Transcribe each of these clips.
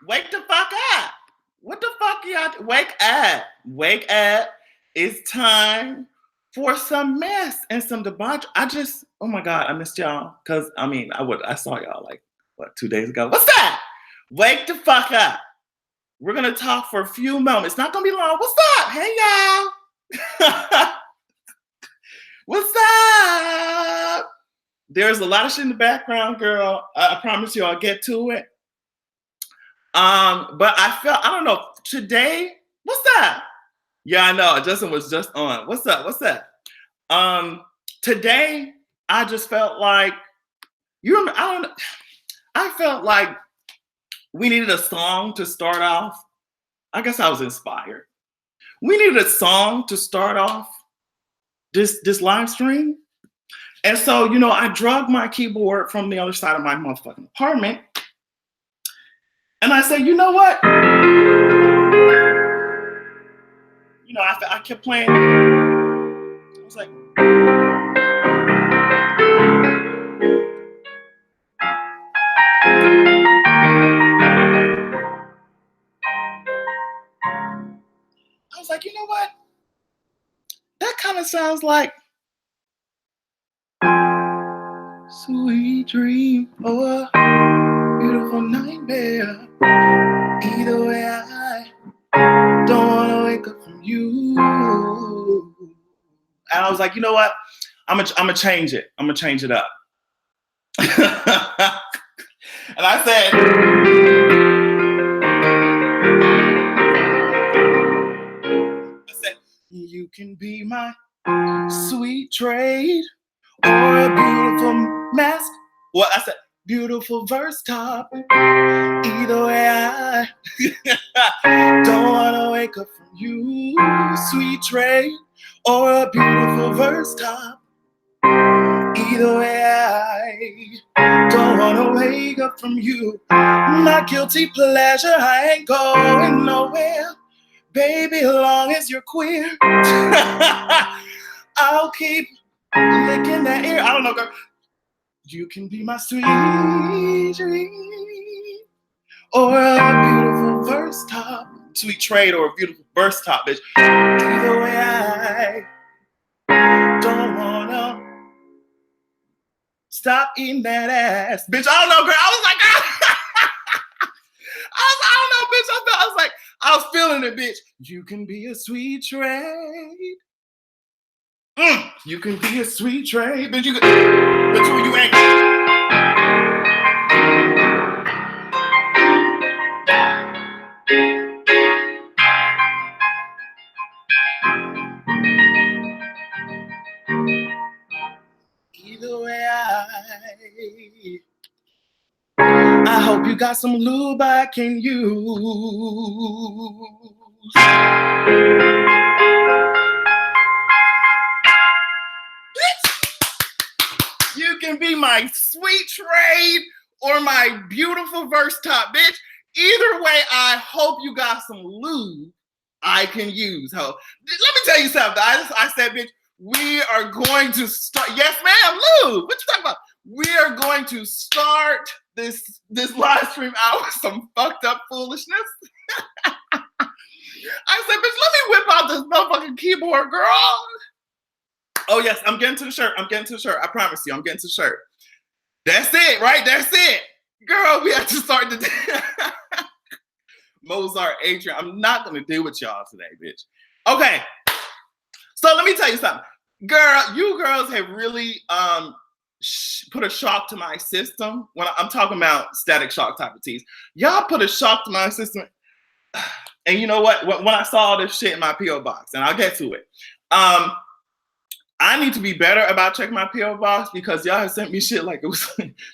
Wake the fuck up. What the fuck y'all? Wake up. Wake up. It's time for some mess and some debauchery. Oh my God, I missed y'all. Cause I saw y'all like, what, 2 days ago? What's that? Wake the fuck up. We're gonna talk for a few moments. It's not gonna be long. What's up? Hey y'all. What's up? There's a lot of shit in the background, girl. I promise you I'll get to it. But I don't know, today, what's that? Yeah, I know, Justin was just on. What's up? Today, I just felt like, I felt like we needed a song to start off. I guess I was inspired. We needed a song to start off this live stream. And so, I drugged my keyboard from the other side of my motherfucking apartment. And I said, you know what? I kept playing. I was like, you know what? That kind of sounds like sweet dream or beautiful nightmare. Either way, I don't want to wake up from you. And I was like, you know what? I'm gonna change it. I'm gonna change it up. And I said, you can be my sweet trade or a beautiful mask. Well, I said, beautiful verse top. Either way, I don't want to wake up from you, sweet trade or a beautiful verse top. Either way, I don't want to wake up from you. My guilty pleasure, I ain't going nowhere. Baby, as long as you're queer, I'll keep licking that ear. I don't know, girl. You can be my sweet dream or a beautiful verse top. Sweet trade or a beautiful verse top, bitch. Either way, I don't wanna stop eating that ass. Bitch, I don't know, girl. I was like, I don't know, bitch. I was feeling it, bitch. You can be a sweet trade. You can be a sweet trade. Bitch, you ain't. Either way, I hope you got some lube I can use. You can be my sweet trade or my beautiful verse top, bitch. Either way, I hope you got some lube I can use, ho. Let me tell you something. I said, bitch, we are going to start. Yes, ma'am, lube. What you talking about? We are going to start this live stream out with some fucked up foolishness. I said, bitch, let me whip out this motherfucking keyboard, girl. Oh, yes, I'm getting to the shirt. I promise you, I'm getting to the shirt. That's it, right? That's it. Girl, we have to start the Mozart, Adrian. I'm not going to deal with y'all today, bitch. Okay. So let me tell you something. Girl, you girls have really put a shock to my system. When I'm talking about static shock type of teas. Y'all put a shock to my system. And you know what? When I saw this shit in my P.O. box, and I'll get to it. I need to be better about checking my P.O. box because y'all have sent me shit like it was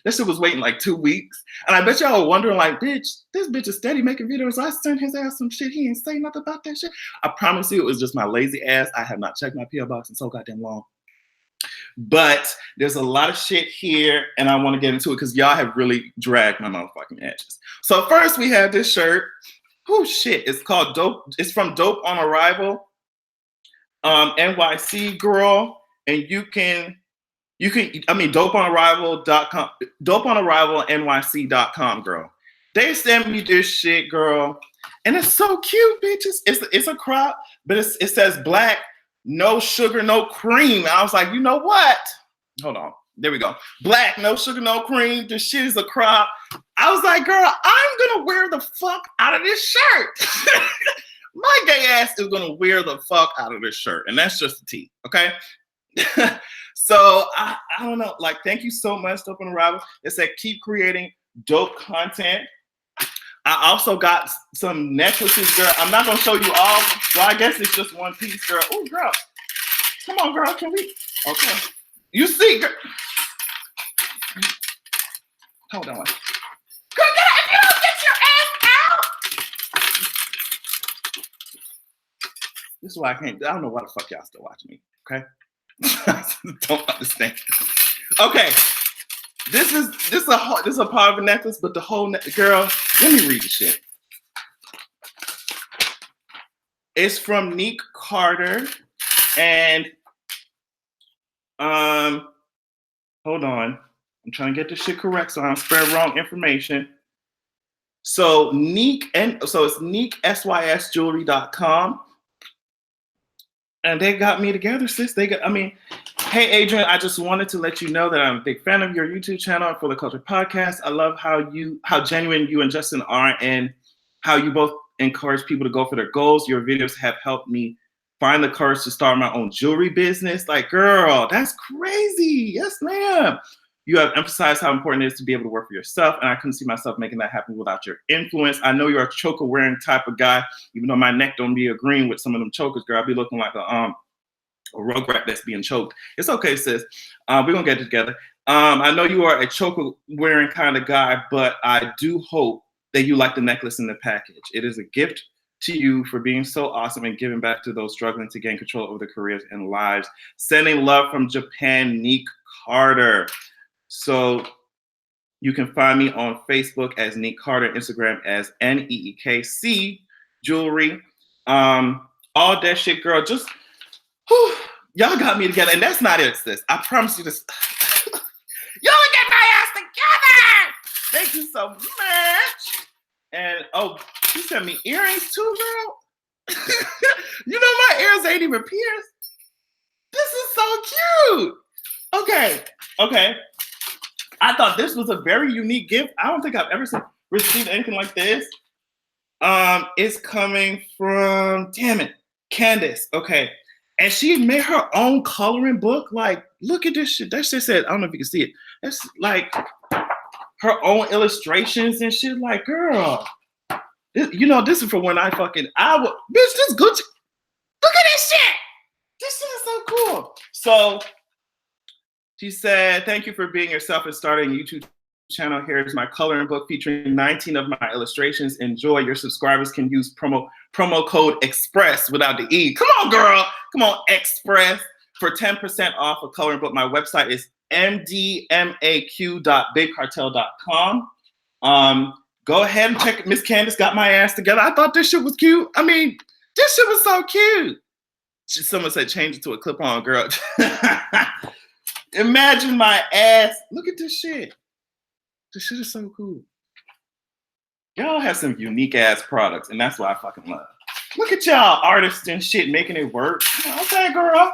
that shit was waiting like 2 weeks. And I bet y'all are wondering, like, bitch, this bitch is steady making videos. I sent his ass some shit. He ain't say nothing about that shit. I promise you it was just my lazy ass. I have not checked my P.O. box in so goddamn long. But there's a lot of shit here, and I want to get into it because y'all have really dragged my motherfucking edges. So first we have this shirt. Oh shit, it's called Dope. It's from Dope on Arrival. NYC girl, and you can dopeonarrival.com, dopeonarrivalnyc.com girl. They sent me this shit, girl. And it's so cute, bitches. It's a crop, but it says black, no sugar, no cream. I was like, you know what? Hold on. There we go. Black, no sugar, no cream. This shit is a crop. I was like, girl, I'm gonna wear the fuck out of this shirt. My gay ass is gonna wear the fuck out of this shirt. And that's just the tea, okay? So I don't know. Like, thank you so much, Dope and Arrival. It said keep creating dope content. I also got some necklaces, girl. I'm not gonna show you all. Well, I guess it's just one piece, girl. Oh, girl. Come on, girl. Can we? Okay. You see, girl. Hold on. Girl, if you don't get your ass out. This is why I can't. I don't know why the fuck y'all still watching me. Okay. Don't understand. Okay. This is a part of a necklace, but the whole girl. Let me read the shit. It's from Nick Carter, and hold on. I'm trying to get this shit correct so I don't spread wrong information. So it's NickSYSjewelry.com. And they got me together, sis. Hey, Adrian, I just wanted to let you know that I'm a big fan of your YouTube channel and For the Culture podcast. I love how genuine you and Justin are and how you both encourage people to go for their goals. Your videos have helped me find the courage to start my own jewelry business. Like, girl, that's crazy. Yes, ma'am. You have emphasized how important it is to be able to work for yourself, and I couldn't see myself making that happen without your influence. I know you're a choker wearing type of guy, even though my neck don't be agreeing with some of them chokers, girl. I'll be looking like a rugrat that's being choked. It's okay, sis. We're gonna get it together. I know you are a choker wearing kind of guy, but I do hope that you like the necklace in the package. It is a gift to you for being so awesome and giving back to those struggling to gain control over their careers and lives. Sending love from Japan, Nick Carter. So you can find me on Facebook as Nick Carter, Instagram as NEEKC Jewelry. All that shit, girl. Just whew, y'all got me together, and that's not it, sis. I promise you this. Y'all get my ass together. Thank you so much. And you sent me earrings too, girl. You know my ears ain't even pierced. This is so cute. Okay. I thought this was a very unique gift. I don't think I've ever received anything like this. It's coming from, damn it, Candace. Okay. And she made her own coloring book. Like, look at this shit. That shit said, I don't know if you can see it. That's like her own illustrations and shit. Like, girl, this is for when bitch, this Gucci. Look at this shit. This shit is so cool. So she said, thank you for being yourself and starting a YouTube channel. Here's my coloring book featuring 19 of my illustrations. Enjoy. Your subscribers can use promo code EXPRESS without the E. Come on, girl. Come on, EXPRESS for 10% off a coloring book. My website is mdmaq.bigcartel.com. Go ahead and check it. Miss Candace got my ass together. I thought this shit was cute. I mean, this shit was so cute. Someone said change it to a clip-on, girl. Imagine my ass. Look at this shit. This shit is so cool. Y'all have some unique ass products, and that's what I fucking love. Look at y'all artists and shit making it work. Okay, girl.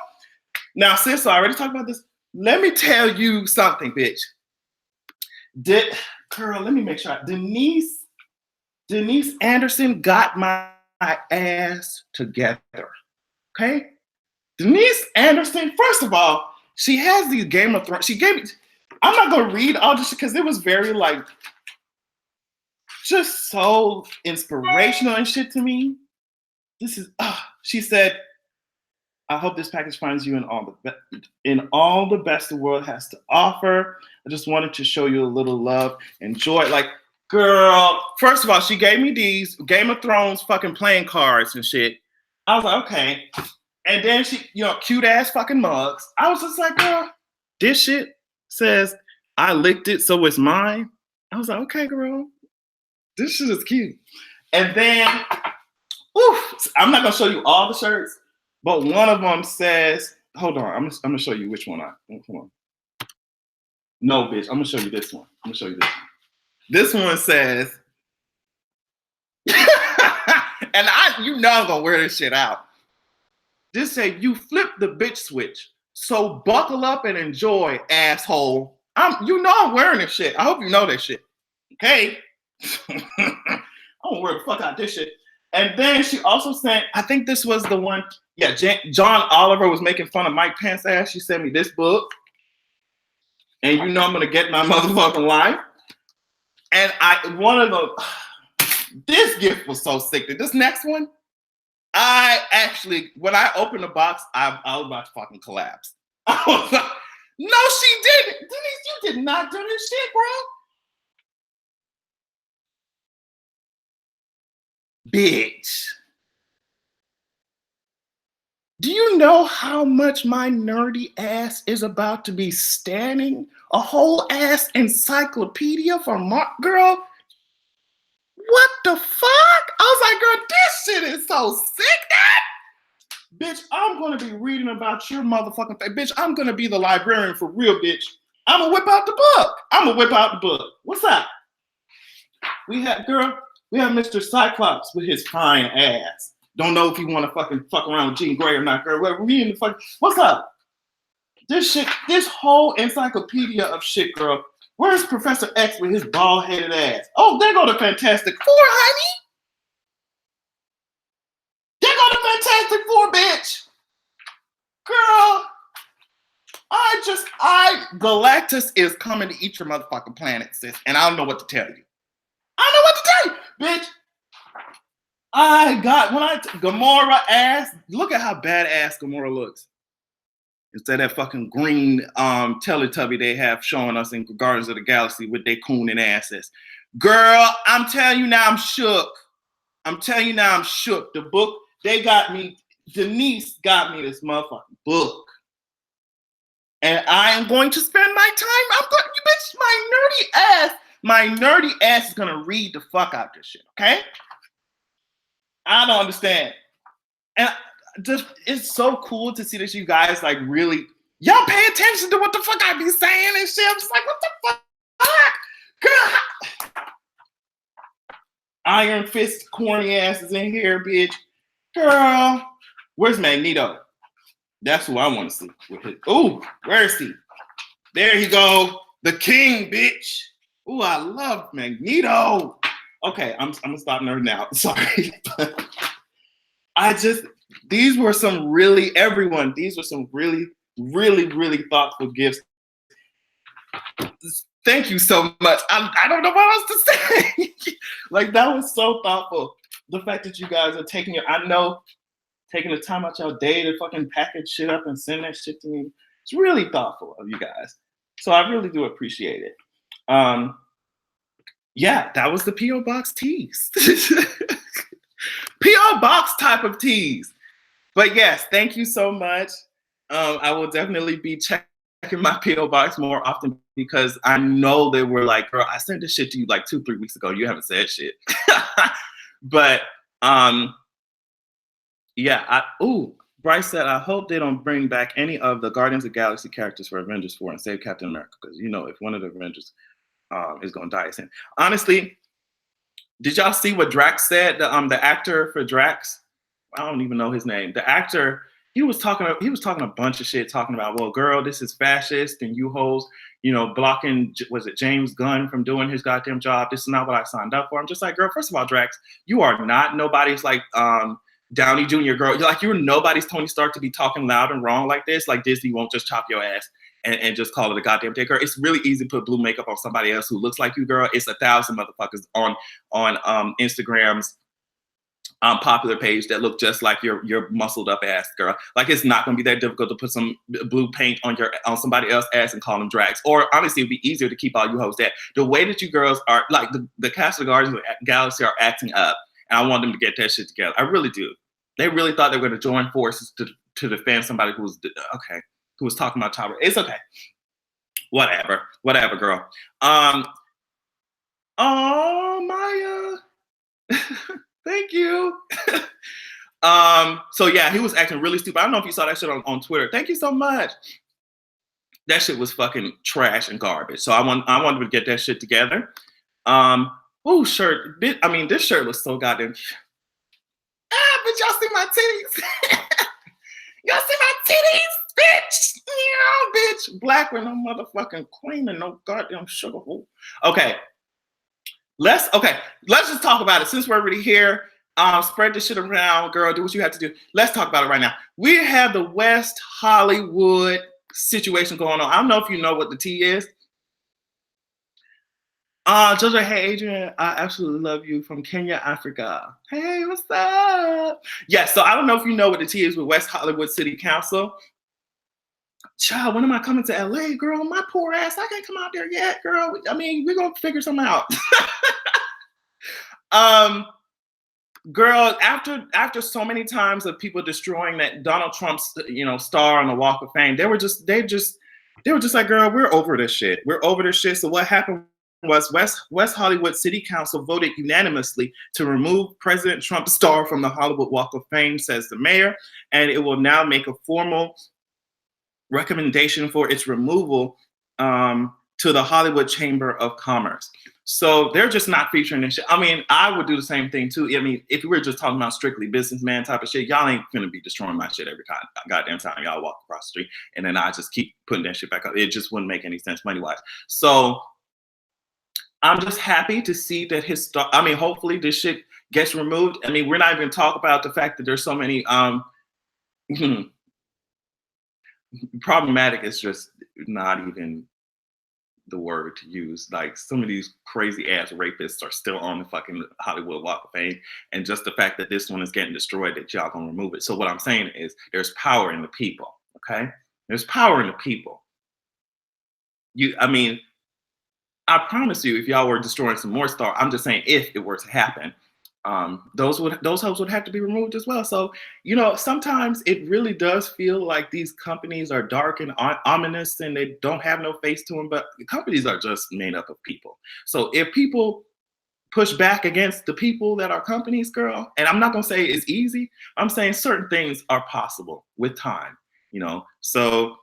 Now, sis, I already talked about this. Let me tell you something, bitch. Girl, let me make sure. Denise Anderson got my ass together. Okay? Denise Anderson, first of all, she has these Game of Thrones. She gave me, I'm not going to read all this because it was very, like, just so inspirational and shit to me. She said, I hope this package finds you in all the best the world has to offer. I just wanted to show you a little love and joy. Like, girl, first of all, she gave me these Game of Thrones fucking playing cards and shit. I was like, okay. And then she, cute ass fucking mugs. I was just like, girl, this shit says, I licked it, so it's mine. I was like, okay, girl, this shit is cute. And then, I'm not gonna show you all the shirts, but one of them says, hold on, I'm gonna show you which one hold on. No, bitch, I'm gonna show you this one. This one says, And you know I'm gonna wear this shit out. Just say you flip the bitch switch. So buckle up and enjoy, asshole. You know I'm wearing this shit. I hope you know this shit. Okay. I'm gonna wear the fuck out this shit. And then she also sent, I think this was the one, yeah, John Oliver was making fun of Mike Pence's ass. She sent me this book. And you know I'm gonna get my motherfucking life. And this gift was so sick. This next one, I actually, when I opened the box, I was about to fucking collapse. I was like, no, she didn't. Denise, you did not do this shit, bro. Bitch. Do you know how much my nerdy ass is about to be standing? A whole ass encyclopedia for Mark, girl. What the fuck? I was like, girl, this shit is so sick, that. Bitch, I'm gonna be reading about your motherfucking thing. Bitch, I'm gonna be the librarian for real, bitch. I'm gonna whip out the book. What's up? We have Mr. Cyclops with his fine ass. Don't know if you want to fucking fuck around with Jean Grey or not, girl. We're reading the fuck. What's up? This shit, this whole encyclopedia of shit, girl. Where's Professor X with his bald-headed ass? Oh, there go the Fantastic Four, honey. There go the Fantastic Four, bitch. Girl, Galactus is coming to eat your motherfucking planet, sis. And I don't know what to tell you. Bitch. Gamora ass. Look at how badass Gamora looks. Instead of that fucking green Teletubby they have showing us in Guardians of the Galaxy with their cooning asses. Girl, I'm telling you now, I'm shook. The book, they got me, Denise got me this motherfucking book. And I am going to spend my time, my nerdy ass is gonna read the fuck out this shit, okay? I don't understand. And it's so cool to see that you guys like really, y'all pay attention to what the fuck I be saying and shit. I'm just like, what the fuck? Girl. Iron Fist corny ass is in here, bitch. Girl. Where's Magneto? That's who I want to see. Ooh, where is he? There you go. The king, bitch. Ooh, I love Magneto. Okay, I'm gonna stop nerding out. Sorry. These were some really thoughtful gifts. Thank you so much. I don't know what else to say. Like, that was so thoughtful. The fact that you guys are taking the time out your day to fucking package shit up and send that shit to me. It's really thoughtful of you guys. So I really do appreciate it. Yeah, that was the P.O. Box tease. P.O. Box type of tease. But yes, thank you so much. I will definitely be checking my P.O. Box more often because I know they were like, girl, I sent this shit to you like 2-3 weeks ago. You haven't said shit. But yeah, Bryce said, I hope they don't bring back any of the Guardians of the Galaxy characters for Avengers 4 and save Captain America. Because, you know, if one of the Avengers is going to die, it's him. Honestly, did y'all see what Drax said? The actor for Drax, I don't even know his name. The actor, he was talking a bunch of shit, talking about, well, girl, this is fascist, and you hoes, you know, blocking, was it James Gunn from doing his goddamn job? This is not what I signed up for. I'm just like, girl, first of all, Drax, you are not nobody's like Downey Jr. girl. You're nobody's Tony Stark to be talking loud and wrong like this. Like, Disney won't just chop your ass and just call it a goddamn day, girl. It's really easy to put blue makeup on somebody else who looks like you, girl. It's 1,000 motherfuckers on Instagram's popular page that look just like your muscled up ass, girl. Like, it's not gonna be that difficult to put some blue paint on somebody else's ass and call them Drags. Or honestly, it'd be easier to keep all you hoes dead. The way that you girls are, like, the cast of the Guardians of the Galaxy are acting up, and I want them to get that shit together. I really do. They really thought they were gonna join forces to defend somebody who was talking about Tower. It's okay. Whatever, girl. Oh, Maya. Thank you. So yeah, he was acting really stupid. I don't know if you saw that shit on Twitter. Thank you so much. That shit was fucking trash and garbage. So I wanted to get that shit together. What Oh, shirt. I mean, this shirt looks so goddamn. But y'all see my titties? Y'all see my titties, bitch? Yeah, bitch. Black with no motherfucking cream and no goddamn sugar. Okay, let's just talk about it since we're already here. Spread the shit around, girl. Do what you have to do. Let's talk about it right now. We have the West Hollywood situation going on. I don't know if you know what the T is. Jojo, hey Adrian, I absolutely love you from Kenya, Africa. Hey, what's up? Yeah, so I don't know if you know what the T is with West Hollywood City Council. Child, when am I coming to LA, girl? My poor ass, I can't come out there yet, girl. I mean, we're gonna figure something out. Girl, after so many times of people destroying that Donald Trump's star on the Walk of Fame, they were just like, girl, we're over this shit. We're over this shit. So what happened was West Hollywood City Council voted unanimously to remove President Trump's star from the Hollywood Walk of Fame, says the mayor, and it will now make a formal recommendation for its removal to the Hollywood Chamber of Commerce. So they're just not featuring this shit. I mean, I would do the same thing too. I mean, if we were just talking about strictly businessman type of shit, y'all ain't gonna be destroying my shit every time, goddamn time y'all walk across the street, and then I just keep putting that shit back up. It just wouldn't make any sense money wise. So I'm just happy to see that hopefully this shit gets removed. I mean, we're not even talking about the fact that there's so many problematic is just not even the word to use. Like, some of these crazy ass rapists are still on the fucking Hollywood Walk of Fame, and just the fact that this one is getting destroyed, that y'all gonna remove it. So what I'm saying is, there's power in the people. Okay, there's power in the people. I promise you, if y'all were destroying some more stars, I'm just saying, if it were to happen, those hopes would have to be removed as well. So, sometimes it really does feel like these companies are dark and ominous, and they don't have no face to them. But the companies are just made up of people. So if people push back against the people that are companies, girl, and I'm not gonna say it's easy. I'm saying certain things are possible with time. So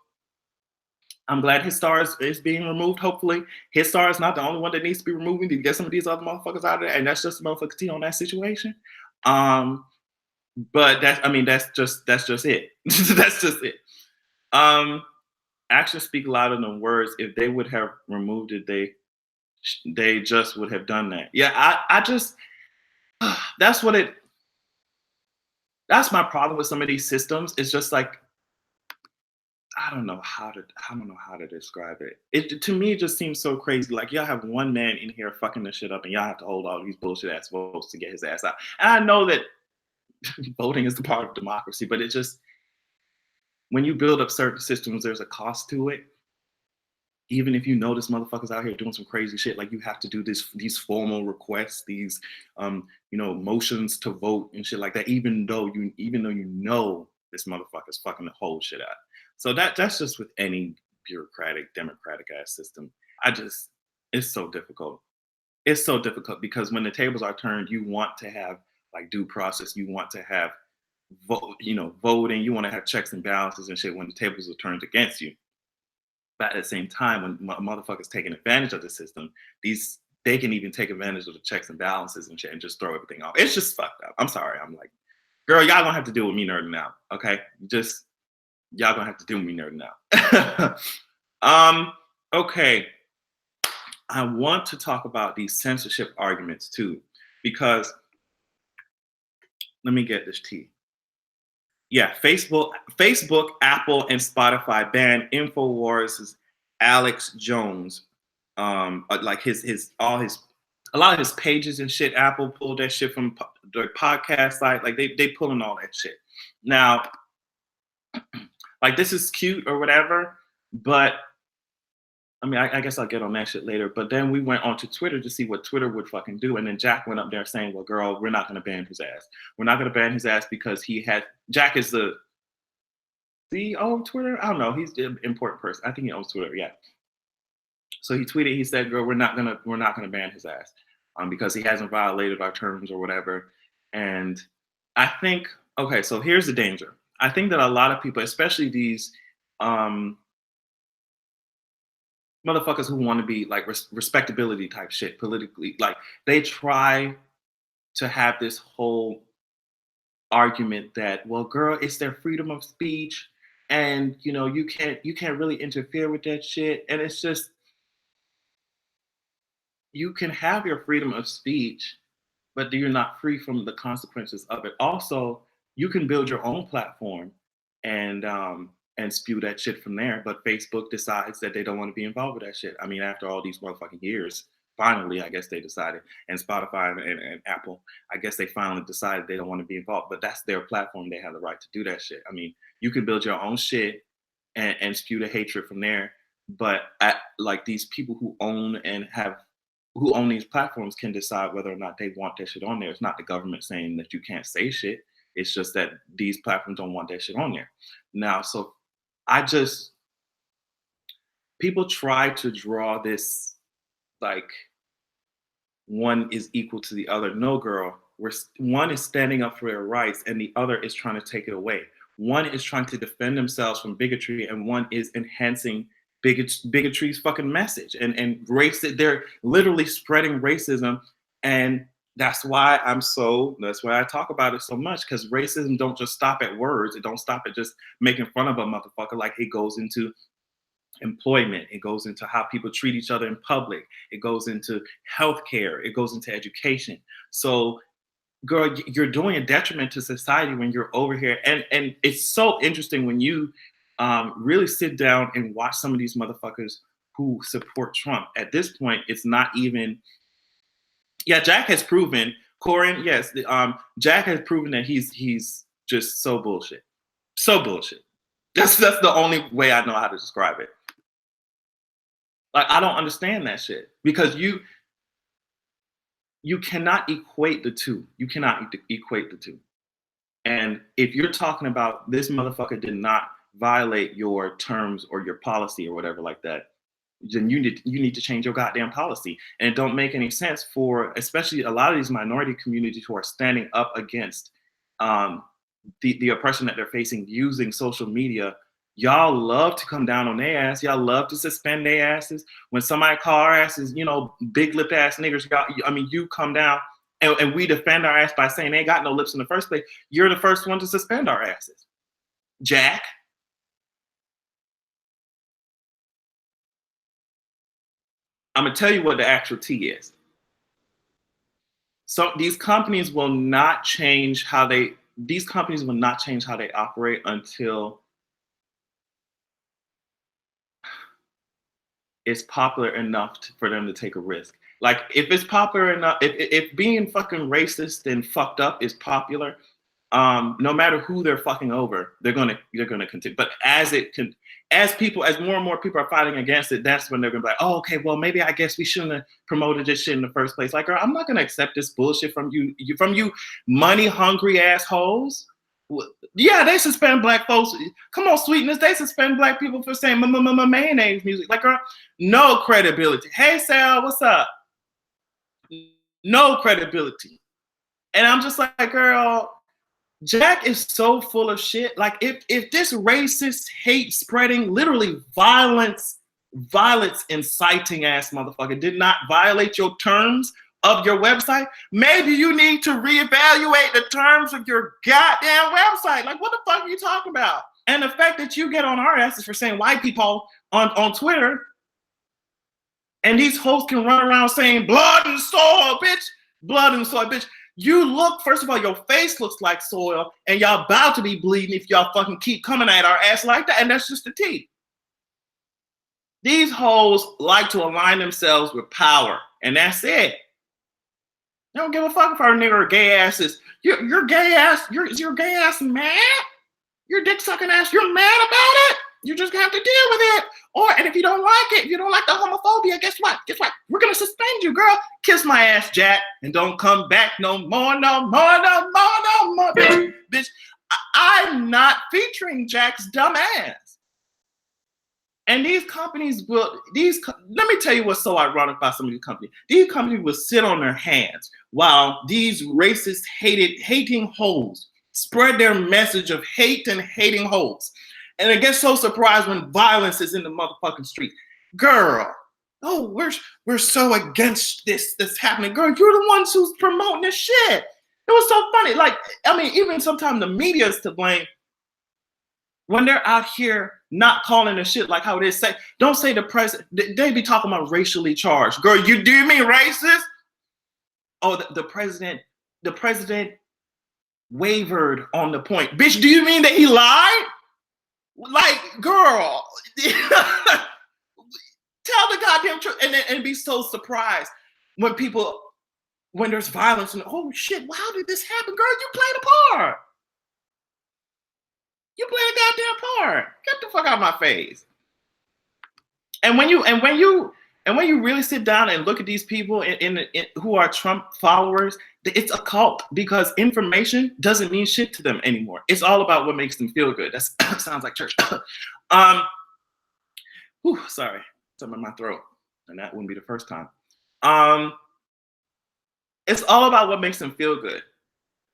I'm glad his star is being removed. Hopefully, his star is not the only one that needs to be removed. We need to get some of these other motherfuckers out of there, and that's just a motherfucker T on that situation. But that's just it. That's just it. Actions speak louder than words. If they would have removed it, they just would have done that. Yeah, I just that's my problem with some of these systems. It's just like, I don't know how to describe it. It to me, it just seems so crazy. Like, y'all have one man in here fucking this shit up, and y'all have to hold all these bullshit ass votes to get his ass out. And I know that voting is the part of democracy, but it just, when you build up certain systems, there's a cost to it. Even if you know this motherfucker's out here doing some crazy shit, like, you have to do these formal requests, these motions to vote and shit like that, even though you know this motherfucker's fucking the whole shit out. So that's just with any bureaucratic, democratic ass system. It's so difficult. It's so difficult because when the tables are turned, you want to have like due process. You want to have voting. You want to have checks and balances and shit when the tables are turned against you. But at the same time, when motherfuckers taking advantage of the system, they can even take advantage of the checks and balances and shit and just throw everything off. It's just fucked up. I'm sorry. I'm like, girl, y'all gonna have to deal with me nerding out. Okay, y'all gonna have to deal with me nerding out. Okay. I want to talk about these censorship arguments too, because let me get this tea. Yeah, Facebook, Apple, and Spotify banned InfoWars' Alex Jones. Like a lot of his pages and shit. Apple pulled that shit from their podcast site. Like, they pulling all that shit. Now, like, this is cute or whatever, but I mean, I guess I'll get on that shit later. But then we went onto Twitter to see what Twitter would fucking do. And then Jack went up there saying, well, girl, we're not going to ban his ass. We're not going to ban his ass because Jack is the CEO of Twitter. I don't know. He's an important person. I think he owns Twitter. Yeah. So he tweeted, he said, girl, we're not going to ban his ass because he hasn't violated our terms or whatever. And I think, okay, so here's the danger. I think that a lot of people, especially these, motherfuckers who want to be like respectability type shit politically. Like they try to have this whole argument that, well, girl, it's their freedom of speech, and you can't really interfere with that shit. And it's just, you can have your freedom of speech, but you're not free from the consequences of it. Also, you can build your own platform and spew that shit from there. But Facebook decides that they don't want to be involved with that shit. I mean, after all these motherfucking years, finally, I guess they decided, and Spotify and Apple, I guess they finally decided they don't want to be involved. But that's their platform; they have the right to do that shit. I mean, you can build your own shit and spew the hatred from there. But like these people who own these platforms can decide whether or not they want that shit on there. It's not the government saying that you can't say shit. It's just that these platforms don't want that shit on there. Now, so I just, people try to draw this like one is equal to the other. No, girl. One is standing up for their rights, and the other is trying to take it away. One is trying to defend themselves from bigotry, and one is enhancing bigotry's fucking message and race. They're literally spreading racism, and that's why I talk about it so much, because racism don't just stop at words. It don't stop at just making fun of a motherfucker. Like, it goes into employment, it goes into how people treat each other in public, it goes into healthcare, it goes into education. So girl, you're doing a detriment to society when you're over here. And it's so interesting when you really sit down and watch some of these motherfuckers who support Trump. At this point, it's not even, yeah, Jack has proven, Corin, yes, Jack has proven that he's just so bullshit. So bullshit. That's the only way I know how to describe it. Like, I don't understand that shit, because you cannot equate the two. You cannot equate the two. And if you're talking about this motherfucker did not violate your terms or your policy or whatever like that, then you need to change your goddamn policy. And it don't make any sense for, especially a lot of these minority communities who are standing up against the oppression that they're facing using social media. Y'all love to come down on their ass. Y'all love to suspend their asses. When somebody call our asses, big lip ass niggers, you come down and we defend our ass by saying they ain't got no lips in the first place. You're the first one to suspend our asses, Jack. I'm gonna tell you what the actual T is. So these companies will not change how they operate until it's popular enough for them to take a risk. Like, if it's popular enough, if being fucking racist and fucked up is popular, no matter who they're fucking over, they're gonna continue. But as more and more people are fighting against it, that's when they're gonna be like, oh, okay, well, maybe I guess we shouldn't have promoted this shit in the first place. Like, girl, I'm not gonna accept this bullshit from you money hungry assholes. Yeah, they suspend black folks. Come on, sweetness. They suspend black people for saying mayonnaise music. Like, girl, no credibility. Hey, Sal, what's up? No credibility. And I'm just like, girl, Jack is so full of shit. Like, if this racist, hate spreading, literally violence inciting ass motherfucker did not violate your terms of your website, maybe you need to reevaluate the terms of your goddamn website. Like, what the fuck are you talking about? And the fact that you get on our asses for saying white people on Twitter, and these hosts can run around saying blood and soil, bitch, blood and soil, bitch. You look, first of all, your face looks like soil, and y'all about to be bleeding if y'all fucking keep coming at our ass like that, and that's just the tea. These hoes like to align themselves with power, and that's it. They don't give a fuck if our nigga or gay ass is, your gay ass, your gay ass mad? Your dick sucking ass, you're mad about it? You just have to deal with it. And if you don't like it, if you don't like the homophobia, guess what? We're gonna suspend you, girl. Kiss my ass, Jack, and don't come back no more, bitch. I'm not featuring Jack's dumb ass. And these companies let me tell you what's so ironic about some of these companies. These companies will sit on their hands while these racist, hating hoes spread their message of hate and hating hoes. And it gets so surprised when violence is in the motherfucking street. girl. Oh, we're so against this happening. Girl, you're the ones who's promoting this shit. It was so funny. Like, I mean, even sometimes the media is to blame when they're out here not calling the shit like how it is. Don't say the president. They be talking about racially charged. Girl, do you mean racist? Oh, the president wavered on the point. Bitch, do you mean that he lied? Like, girl, tell the goddamn truth, and be so surprised when there's violence and oh shit, how did this happen? Girl, you played a part. You played a goddamn part. Get the fuck out of my face. And when you really sit down and look at these people who are Trump followers, it's a cult because information doesn't mean shit to them anymore. It's all about what makes them feel good. That sounds like church. Sorry, something in my throat, and that wouldn't be the first time. It's all about what makes them feel good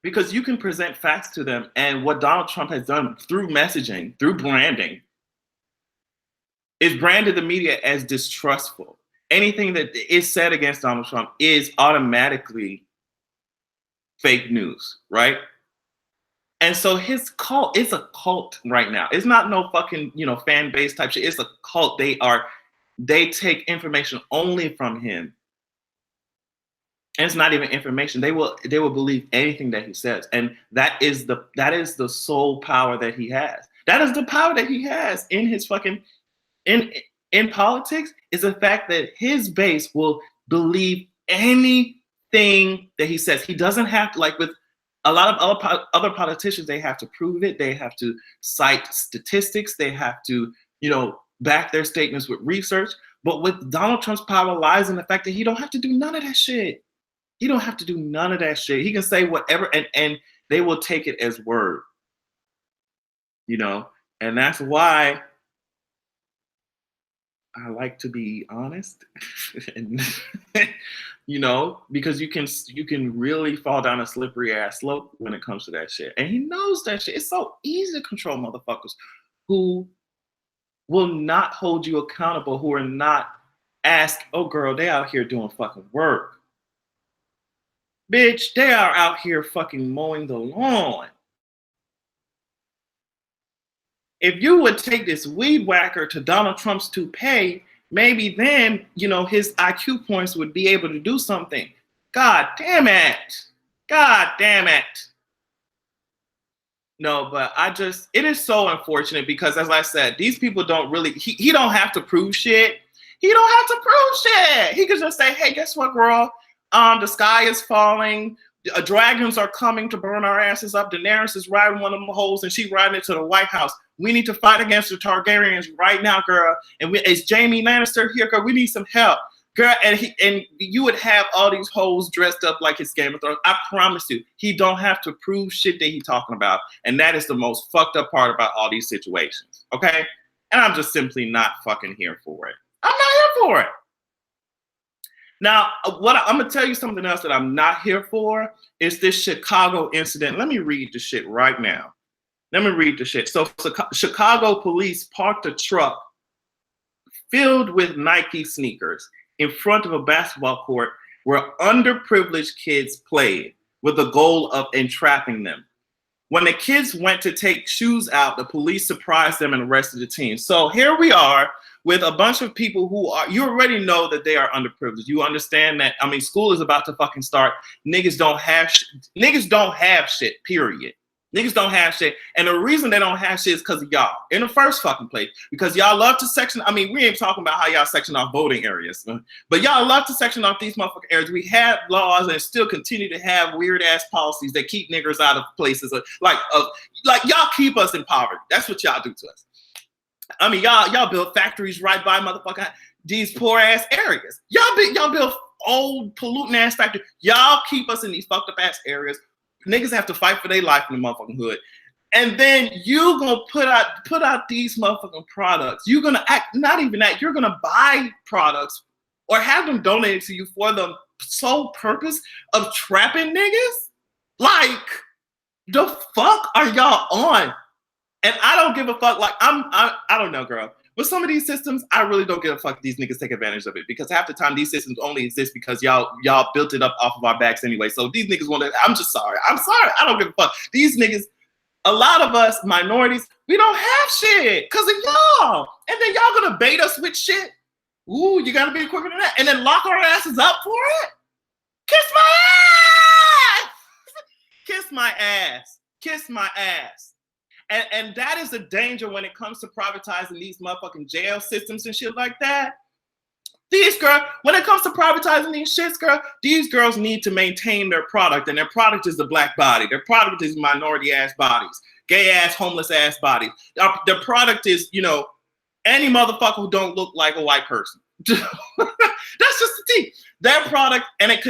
because you can present facts to them, and what Donald Trump has done through messaging, through branding, is branded the media as distrustful. Anything that is said against Donald Trump is automatically fake news, right? And so his cult is a cult right now. It's not no fucking, fan base type shit. It's a cult. They take information only from him. And it's not even information. They will believe anything that he says. And that is the sole power that he has. That is the power that he has in his fucking in politics, is the fact that his base will believe anything that he says. He doesn't have to, like with a lot of other politicians, they have to prove it. They have to cite statistics. They have to, back their statements with research. But with Donald Trump's power lies in the fact that he don't have to do none of that shit. He don't have to do none of that shit. He can say whatever, and they will take it as word. And that's why I like to be honest, and because you can really fall down a slippery ass slope when it comes to that shit. And he knows that shit. It's so easy to control motherfuckers who will not hold you accountable, who are not ask, oh girl, they out here doing fucking work. Bitch, they are out here fucking mowing the lawn. If you would take this weed whacker to Donald Trump's toupee, maybe then, his IQ points would be able to do something. God damn it. God damn it. No, but it is so unfortunate because, as I said, these people don't really, he don't have to prove shit. He don't have to prove shit. He could just say, hey, guess what, girl? The sky is falling. Dragons are coming to burn our asses up. Daenerys is riding one of them holes and she riding it to the White House. We need to fight against the Targaryens right now, girl. And is Jaime Lannister here, girl? We need some help, girl. And you would have all these hoes dressed up like it's Game of Thrones. I promise you, he don't have to prove shit that he's talking about. And that is the most fucked up part about all these situations, okay? And I'm just simply not fucking here for it. I'm not here for it. Now, I'm going to tell you something else that I'm not here for is this Chicago incident. Let me read the shit right now. Let me read the shit. So Chicago police parked a truck filled with Nike sneakers in front of a basketball court where underprivileged kids played with the goal of entrapping them. When the kids went to take shoes out, the police surprised them and arrested the teen. So here we are with a bunch of people you already know that they are underprivileged. You understand that, school is about to fucking start. Niggas don't have shit, period. Niggas don't have shit. And the reason they don't have shit is because of y'all in the first fucking place. Because y'all love to section, we ain't talking about how y'all section off voting areas. But y'all love to section off these motherfucking areas. We have laws and still continue to have weird ass policies that keep niggers out of places. Like y'all keep us in poverty. That's what y'all do to us. Y'all build factories right by motherfucking these poor ass areas. Y'all build old polluting ass factories. Y'all keep us in these fucked up ass areas. Niggas have to fight for their life in the motherfucking hood. And then you gonna put out these motherfucking products. You're gonna act, not even that, you're gonna buy products or have them donated to you for the sole purpose of trapping niggas? Like, the fuck are y'all on? And I don't give a fuck. Like, I don't know, girl. But some of these systems, I really don't give a fuck if these niggas take advantage of it, because half the time these systems only exist because y'all built it up off of our backs anyway. So these niggas want to, I'm just sorry. I'm sorry. I don't give a fuck. These niggas, a lot of us minorities, we don't have shit because of y'all. And then y'all gonna bait us with shit. Ooh, you gotta be quicker than that. And then lock our asses up for it? Kiss my ass! Kiss my ass. Kiss my ass. And that is the danger when it comes to privatizing these motherfucking jail systems and shit like that. These girls, when it comes to privatizing these shits, girl, these girls need to maintain their product, and their product is the black body. Their product is minority ass bodies, gay ass, homeless ass bodies. Their product is, you know, any motherfucker who don't look like a white person. That's just the thing. Their product, and it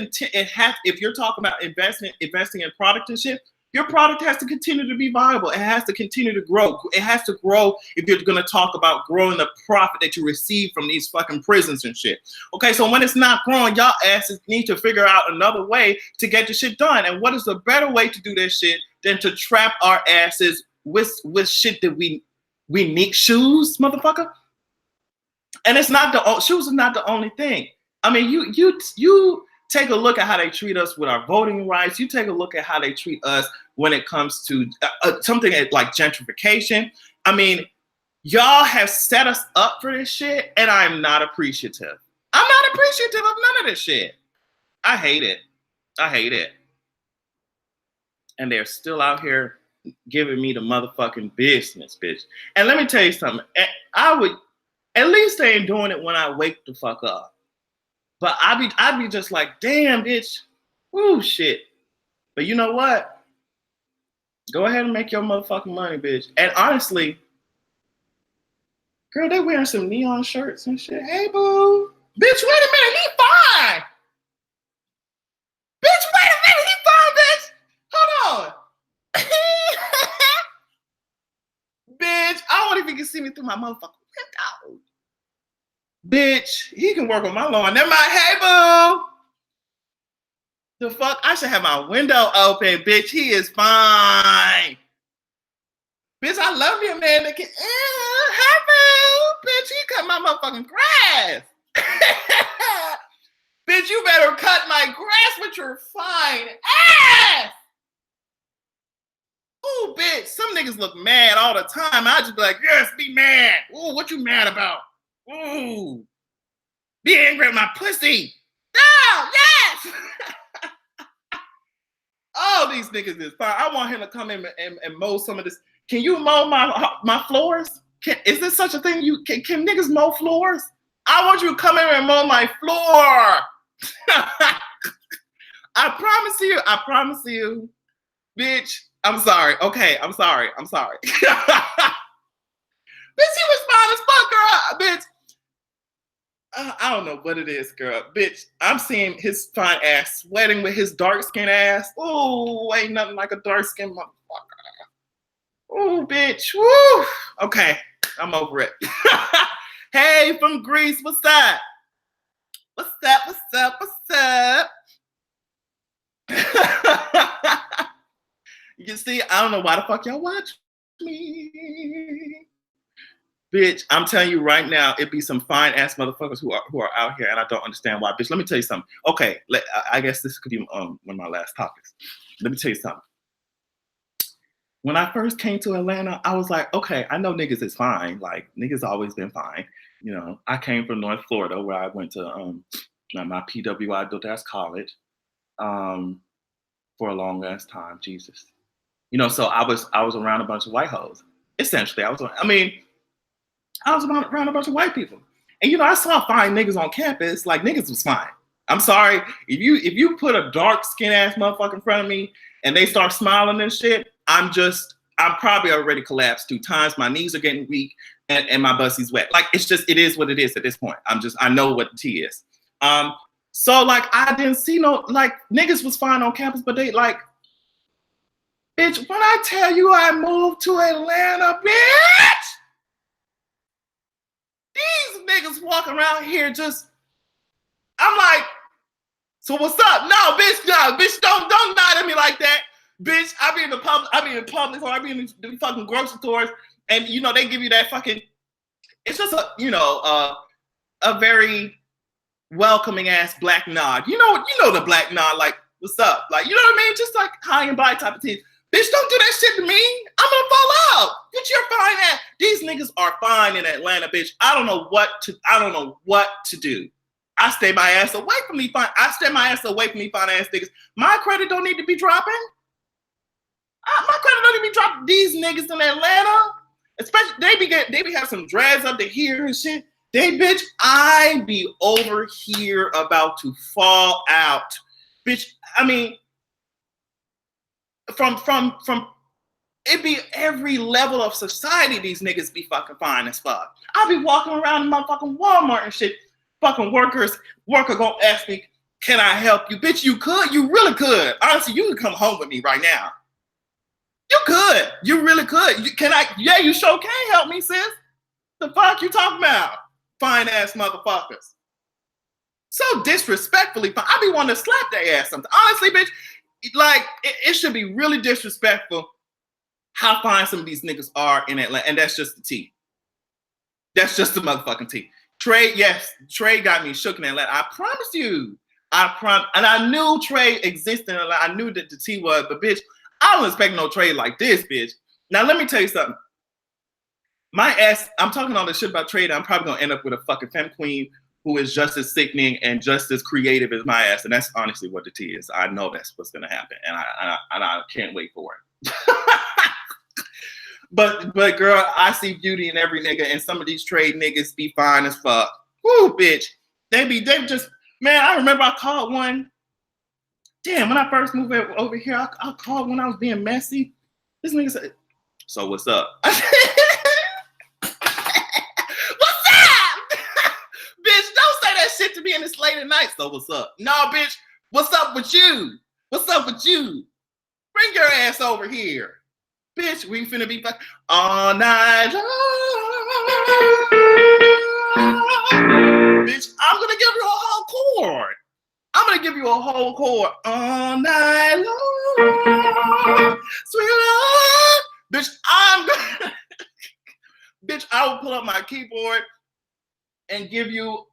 has. If you're talking about investing in product and shit, your product has to continue to be viable. It has to continue to grow. It has to grow if you're going to talk about growing the profit that you receive from these fucking prisons and shit. Okay, so when it's not growing, y'all asses need to figure out another way to get the shit done. And what is the better way to do this shit than to trap our asses with shit that we need? Shoes, motherfucker. And it's not the shoes is not the only thing. I mean, you take a look at how they treat us with our voting rights. You take a look at how they treat us when it comes to something like gentrification. I mean, y'all have set us up for this shit, and I'm not appreciative. I'm not appreciative of none of this shit. I hate it. I hate it. And they're still out here giving me the motherfucking business, bitch. And let me tell you something. At least they ain't doing it when I wake the fuck up. But I'd be just like, damn, bitch. Ooh, shit. But you know what? Go ahead and make your motherfucking money, bitch. And honestly, girl, they wearing some neon shirts and shit. Hey, boo. Bitch, wait a minute. He fine. Bitch, wait a minute. He fine, bitch. Hold on. Bitch, I don't even can see me through my motherfucking window. Bitch, he can work on my lawn. Never mind. Hey, boo. The fuck? I should have my window open, bitch. He is fine. Bitch, I love you, man. That can, hey, boo. Bitch, he cut my motherfucking grass. Bitch, you better cut my grass with your fine ass. Ooh, bitch, some niggas look mad all the time. I just be like, yes, be mad. Ooh, what you mad about? Ooh, be angry at my pussy. Oh, yes. All these niggas is fine. I want him to come in and mow some of this. Can you mow my floors? Is this such a thing? Can niggas mow floors? I want you to come in and mow my floor. I promise you, bitch. I'm sorry. Okay, I'm sorry. Bitch, he was fine as fuck, girl. Bitch. I don't know what it is, girl. Bitch, I'm seeing his fine ass sweating with his dark skin ass. Ooh, ain't nothing like a dark skin motherfucker. Ooh, bitch. Woo. Okay, I'm over it. Hey, from Greece, what's up? What's up? What's up? What's up? You see, I don't know why the fuck y'all watch me. Bitch, I'm telling you right now, it be some fine ass motherfuckers who are out here, and I don't understand why. Bitch, let me tell you something. Okay, I guess this could be one of my last topics. Let me tell you something. When I first came to Atlanta, I was like, okay, I know niggas is fine. Like, niggas always been fine. You know, I came from North Florida, where I went to my PWI built ass college for a long ass time. Jesus. You know, so I was around a bunch of white hoes. Essentially, I was around a bunch of white people. And you know, I saw fine niggas on campus, like niggas was fine. I'm sorry, if you put a dark skin ass motherfucker in front of me and they start smiling and shit, I'm probably already collapsed 2 times. My knees are getting weak and my bussy's wet. Like, it is what it is at this point. I know what the tea is. So like, I didn't see no, like, niggas was fine on campus, but they like, bitch, when I tell you I moved to Atlanta, bitch, these niggas walking around here just, I'm like, so what's up? No, bitch, don't nod at me like that. Bitch, I be in public, or I be in the fucking grocery stores, and you know, they give you that fucking, It's just a, you know, a very welcoming ass black nod. You know the black nod, like, what's up? Like, you know what I mean? Just like high and by type of tease. Bitch, don't do that shit to me. I'm gonna fall out. Bitch, you're fine at. These niggas are fine in Atlanta, bitch. I don't know what to do. I stay my ass away from me fine. I stay my ass away from me fine ass niggas. My credit don't need to be dropping. My credit don't need to be dropping. These niggas in Atlanta, especially they be have some dreads up to here and shit. They, bitch, I be over here about to fall out. Bitch, I mean, from it be every level of society, these niggas be fucking fine as fuck. I be walking around in motherfucking Walmart and shit. Fucking worker gonna ask me, can I help you? Bitch, you could. You really could. Honestly, you could come home with me right now. You could. You really could. Yeah, you sure can help me, sis. The fuck you talking about? Fine ass motherfuckers. So disrespectfully, I be wanting to slap their ass sometimes. Honestly, bitch, like, it should be really disrespectful how fine some of these niggas are in Atlanta. And that's just the tea. That's just the motherfucking tea. Trey got me shook in Atlanta. I promise you. And I knew Trey existed in Atlanta. I knew that the tea was, but bitch, I don't expect no trade like this, bitch. Now, let me tell you something. My ass, I'm talking all this shit about trade. I'm probably gonna end up with a fucking femme queen who is just as sickening and just as creative as my ass. And that's honestly what the tea is. I know that's what's gonna happen. And I can't wait for it. But girl, I see beauty in every nigga, and some of these trade niggas be fine as fuck. Woo, bitch. They just, man, I remember I called one. Damn, when I first moved over here, I called when I was being messy. This nigga said, so what's up? What's up? Bitch, don't say that shit to me in this late at night. So what's up? No, bitch, what's up with you? What's up with you? Bring your ass over here. Bitch, we finna be back all night long. Bitch, I'm gonna give you a whole chord. I'm gonna give you a whole chord all night long. Sweet love. Bitch, bitch, I will pull up my keyboard and give you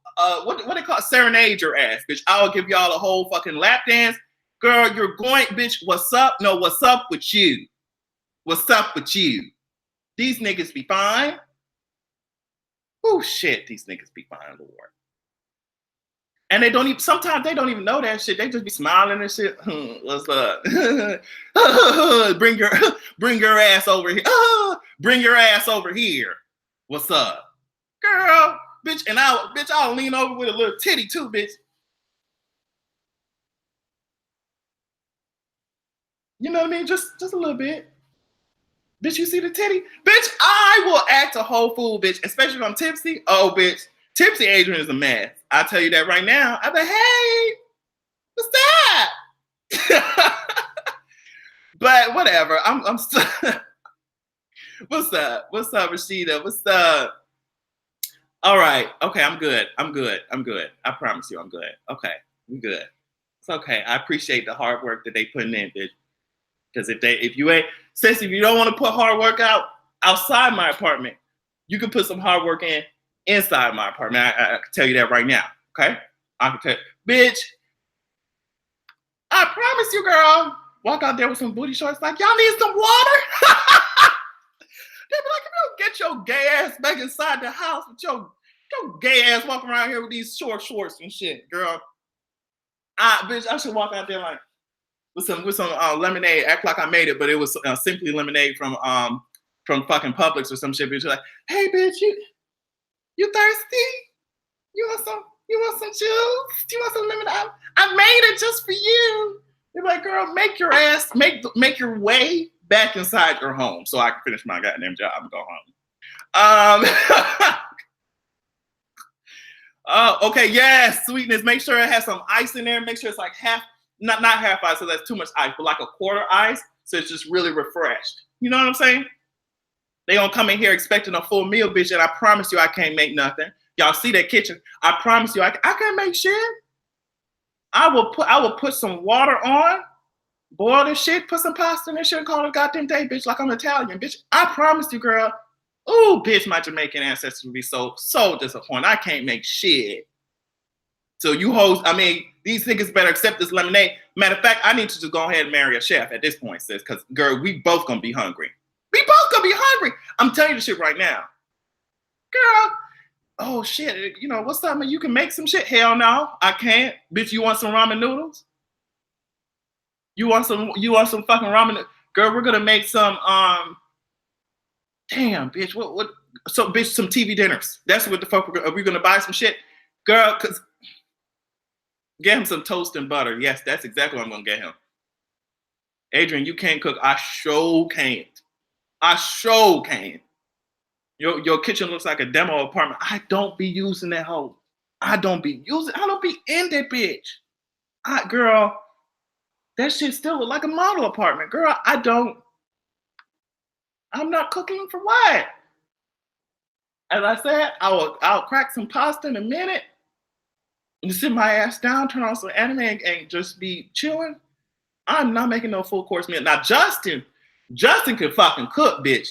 what they call serenade your ass, bitch. I will give y'all a whole fucking lap dance. Girl, you're going, bitch, what's up? No, what's up with you? What's up with you? These niggas be fine. Oh shit, these niggas be fine, Lord. And sometimes they don't even know that shit. They just be smiling and shit. What's up? Bring your ass over here. Bring your ass over here. What's up? Girl, bitch, and I'll lean over with a little titty too, bitch. You know what I mean? Just a little bit. Bitch, you see the titty? Bitch, I will act a whole fool, bitch, especially if I'm tipsy. Oh, bitch. Tipsy Adrian is a mess. I'll tell you that right now. I'll be, hey, what's that? But whatever. I'm still. What's up? What's up, Rashida? What's up? All right. Okay, I'm good. I promise you I'm good. Okay, I'm good. It's okay. I appreciate the hard work that they putting in, bitch. Because if you don't want to put hard work out outside my apartment, you can put some hard work in inside my apartment. I can tell you that right now. Okay? I can tell you, bitch. I promise you, girl. Walk out there with some booty shorts, like, y'all need some water. They be like, if you don't get your gay ass back inside the house with your gay ass walking around here with these short shorts and shit, girl. Bitch, I should walk out there like with some lemonade, act like I made it, but it was simply lemonade from fucking Publix or some shit. Bitch, like, hey, bitch, you thirsty? You want some juice? Do you want some lemonade? I made it just for you. They're like, girl, make your ass, make your way back inside your home so I can finish my goddamn job and go home. Okay, yes, sweetness. Make sure it has some ice in there. Make sure it's like not half ice, so that's too much ice, but like a quarter ice, so it's just really refreshed. You know what I'm saying? They gonna come in here expecting a full meal, bitch, and I promise you I can't make nothing. Y'all see that kitchen? I promise you I can't make shit. I will put some water on, boil this shit, put some pasta in this shit, and call it a goddamn day, bitch, like I'm Italian, bitch. I promise you, girl. Oh, bitch, my Jamaican ancestors would be so disappointed. I can't make shit. So you hoes, I mean, these niggas better accept this lemonade. Matter of fact, I need to just go ahead and marry a chef at this point, sis, because girl, we both gonna be hungry. We both gonna be hungry. I'm telling you the shit right now. Girl, oh shit, you know, what's up, man? You can make some shit? Hell no, I can't. Bitch, you want some ramen noodles? You want some fucking ramen? Girl, we're gonna make some, damn, bitch, what, so bitch, some TV dinners. That's what the fuck we're gonna buy some shit? Girl, cause get him some toast and butter. Yes, that's exactly what I'm gonna get him. Adrian, you can't cook. I sure can't. I sure can't. Your kitchen looks like a demo apartment. I don't be using that hoe. I don't be in that bitch. Girl, that shit still look like a model apartment. Girl, I'm not cooking for what? As I said, I'll crack some pasta in a minute and sit my ass down, turn on some anime and just be chilling. I'm not making no full course meal. Now, Justin can fucking cook, bitch.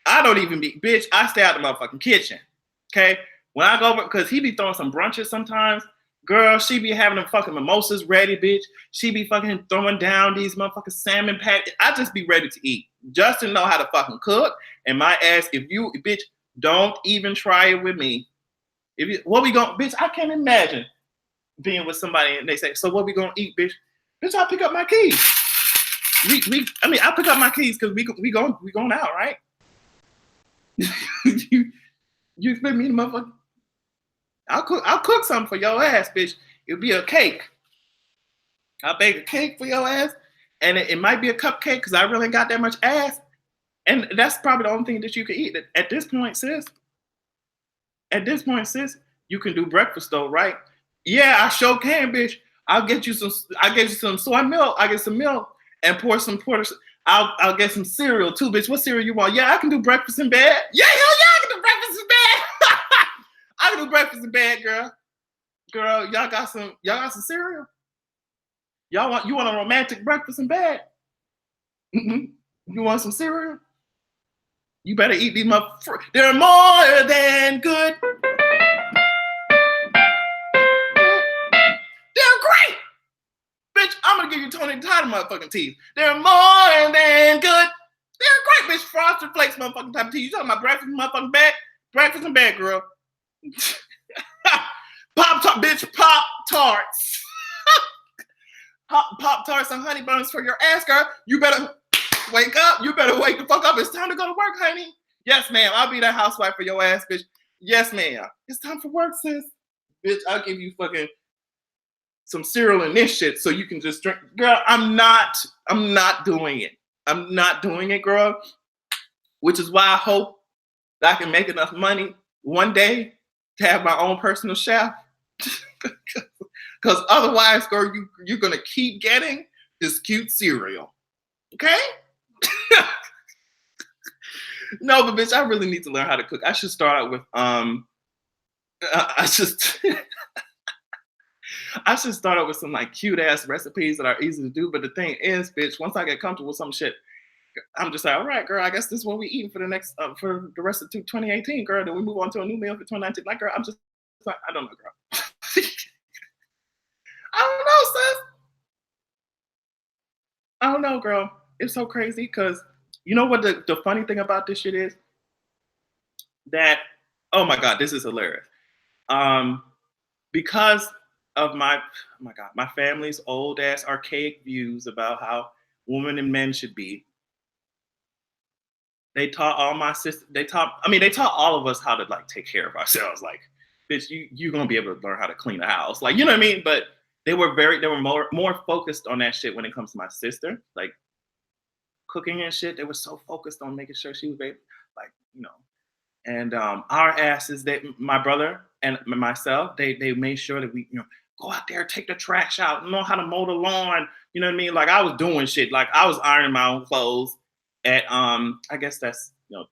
I don't even be, bitch, I stay out the motherfucking kitchen. Okay? When I go over, because he be throwing some brunches sometimes, girl, she be having them fucking mimosas ready, bitch. She be fucking throwing down these motherfucking salmon patties. I just be ready to eat. Justin know how to fucking cook. And my ass, bitch, don't even try it with me. What we gonna, bitch, I can't imagine being with somebody and they say, so what we gonna eat, bitch? Bitch, I pick up my keys. I pick up my keys because we going out, right? you expect me to motherfucker? I'll cook something for your ass, bitch. It'll be a cake. I'll bake a cake for your ass, and it might be a cupcake because I really ain't got that much ass. And that's probably the only thing that you can eat. At this point, sis, you can do breakfast though, right? Yeah, I sure can, bitch. I'll get you some soy milk. I get some milk and pour some I'll get some cereal too, bitch. What cereal you want? Yeah, I can do breakfast in bed. Yeah, hell yeah, I can do breakfast in bed. I can do breakfast in bed, girl. Girl, y'all got some cereal? You want a romantic breakfast in bed? Mm-hmm. You want some cereal? You better eat these motherfuckers. They're more than good. They're great. Bitch, I'm gonna give you Tony Title motherfucking teeth. They're more than good. They're great, bitch. Frosted Flakes motherfucking type of teeth. You talking about breakfast motherfucking bed? Breakfast in bed, girl. Pop-Tarts. Pop-Tarts and honey buns for your ass, girl. You better wake up. You better wake the fuck up. It's time to go to work, honey. Yes, ma'am. I'll be that housewife for your ass, bitch. Yes, ma'am. It's time for work, sis. Bitch, I'll give you fucking some cereal and this shit so you can just drink. Girl, I'm not doing it. I'm not doing it, girl. Which is why I hope that I can make enough money one day to have my own personal chef. Because otherwise, girl, you're going to keep getting this cute cereal. Okay? No, but bitch, I really need to learn how to cook. I should start out with, I should start out with some like cute ass recipes that are easy to do. But the thing is, bitch, once I get comfortable with some shit, I'm just like, all right, girl, I guess this is what we eating for the next, for the rest of 2018, girl. Then we move on to a new meal for 2019. Like, girl, I'm just like, I don't know, girl. I don't know, sis. I don't know, girl. It's so crazy because you know what the funny thing about this shit is? That, oh my God, this is hilarious. Because of my family's old ass archaic views about how women and men should be, they taught all my sisters, they taught all of us how to like take care of ourselves. Like, bitch, you're gonna be able to learn how to clean a house. Like, you know what I mean? But they were more focused on that shit when it comes to my sister, like cooking and shit. They were so focused on making sure she was able, like, you know. And our asses, my brother and myself, they made sure that we, you know, go out there, take the trash out, know how to mow the lawn. You know what I mean? Like I was doing shit. Like I was ironing my own clothes. At I guess that's, you know,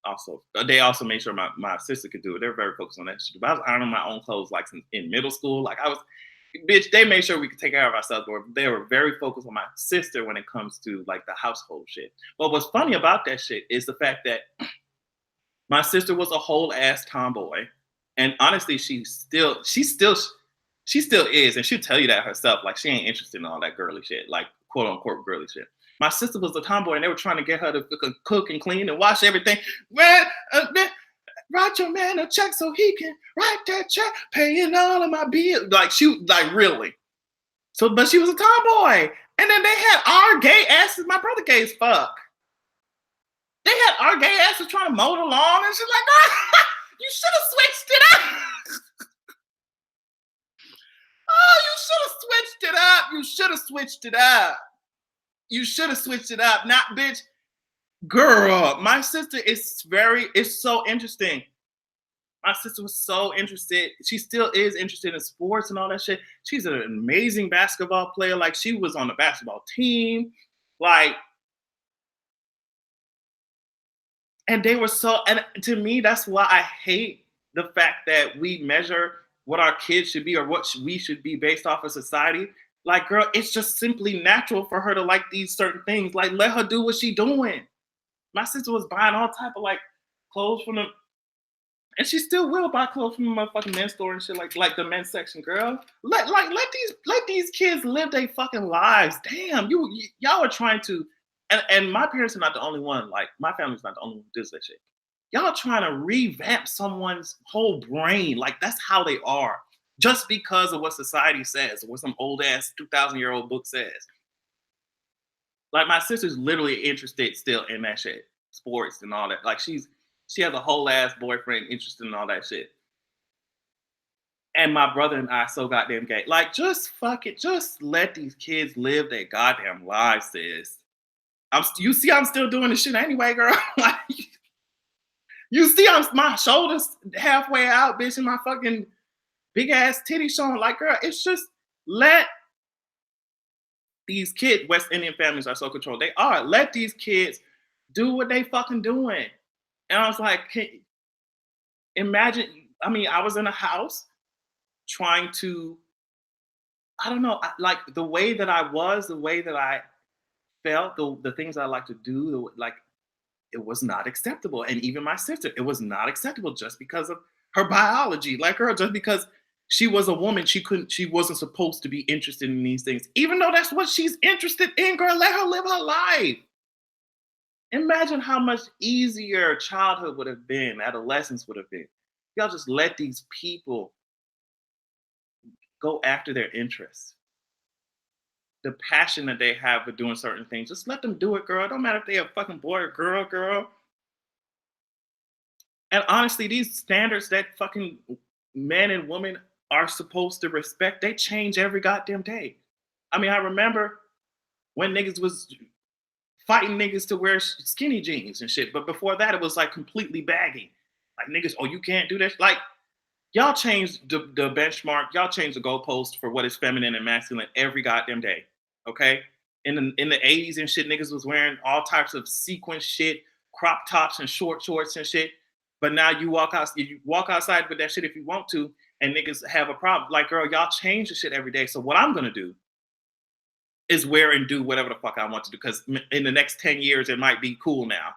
also they also made sure my sister could do it. They're very focused on that shit. But I was ironing my own clothes like in middle school. Like I was, bitch. They made sure we could take care of ourselves. Or they were very focused on my sister when it comes to like the household shit. But what's funny about that shit is the fact that My sister was a whole ass tomboy, and honestly, she still is, and she'll tell you that herself. Like she ain't interested in all that girly shit, like quote unquote girly shit. My sister was a tomboy, and they were trying to get her to cook and clean and wash everything. Man, write your man a check so he can write that check, paying all of my bills. Like like really. So, but she was a tomboy, and then they had our gay asses. My brother gay as fuck. They had our gay asses trying to mow the lawn and shit like that. You should have switched it up. Oh, you should have switched it up. You should have switched it up. You should have switched it up. Not bitch. Girl, my sister it's so interesting. My sister was so interested. She still is interested in sports and all that shit. She's an amazing basketball player. Like she was on the basketball team. Like, and they were so, and to me, that's why I hate the fact that we measure what our kids should be or what we should be based off of society. Like, girl, it's just simply natural for her to like these certain things. Like, let her do what she doing. My sister was buying all type of like clothes from the, and she still will buy clothes from the motherfucking men's store and shit, like the men's section, girl. Let these kids live their fucking lives. Damn, y'all are trying to, and my parents are not the only one. Like my family's not the only one who does that shit. Y'all trying to revamp someone's whole brain. Like that's how they are, just because of what society says or what some old ass 2,000-year-old book says. Like my sister's literally interested still in that shit, sports and all that. Like she has a whole ass boyfriend interested in all that shit. And my brother and I so goddamn gay. Like just fuck it, just let these kids live their goddamn lives, sis. You see I'm still doing this shit anyway, girl. Like you see my shoulders halfway out, bitch, and my fucking big ass titty showing. Like, girl, it's just let these kids, West Indian families are so controlled. They are. Let these kids do what they fucking doing. And I was like, imagine, I mean, I was in a house trying to, I don't know, like the way that I was, the way that I felt, the things I like to do, like it was not acceptable. And even my sister, it was not acceptable just because of her biology. Like her, just because she was a woman, she wasn't supposed to be interested in these things. Even though that's what she's interested in, girl, let her live her life. Imagine how much easier childhood would have been, adolescence would have been. Y'all just let these people go after their interests. The passion that they have for doing certain things, just let them do it, girl. It don't matter if they're a fucking boy or girl. And honestly, these standards that fucking men and women are supposed to respect, they change every goddamn day. I mean, I remember when niggas was fighting niggas to wear skinny jeans and shit, but before that, it was like completely baggy. Like niggas, oh, you can't do that. Like y'all change the benchmark, y'all change the goalpost for what is feminine and masculine every goddamn day. Okay? In the 80s and shit, niggas was wearing all types of sequin shit, crop tops and short shorts and shit. But now you walk outside with that shit if you want to, and niggas have a problem. Like, girl, y'all change the shit every day. So what I'm gonna do is wear and do whatever the fuck I want to do. Because in the next 10 years, it might be cool now.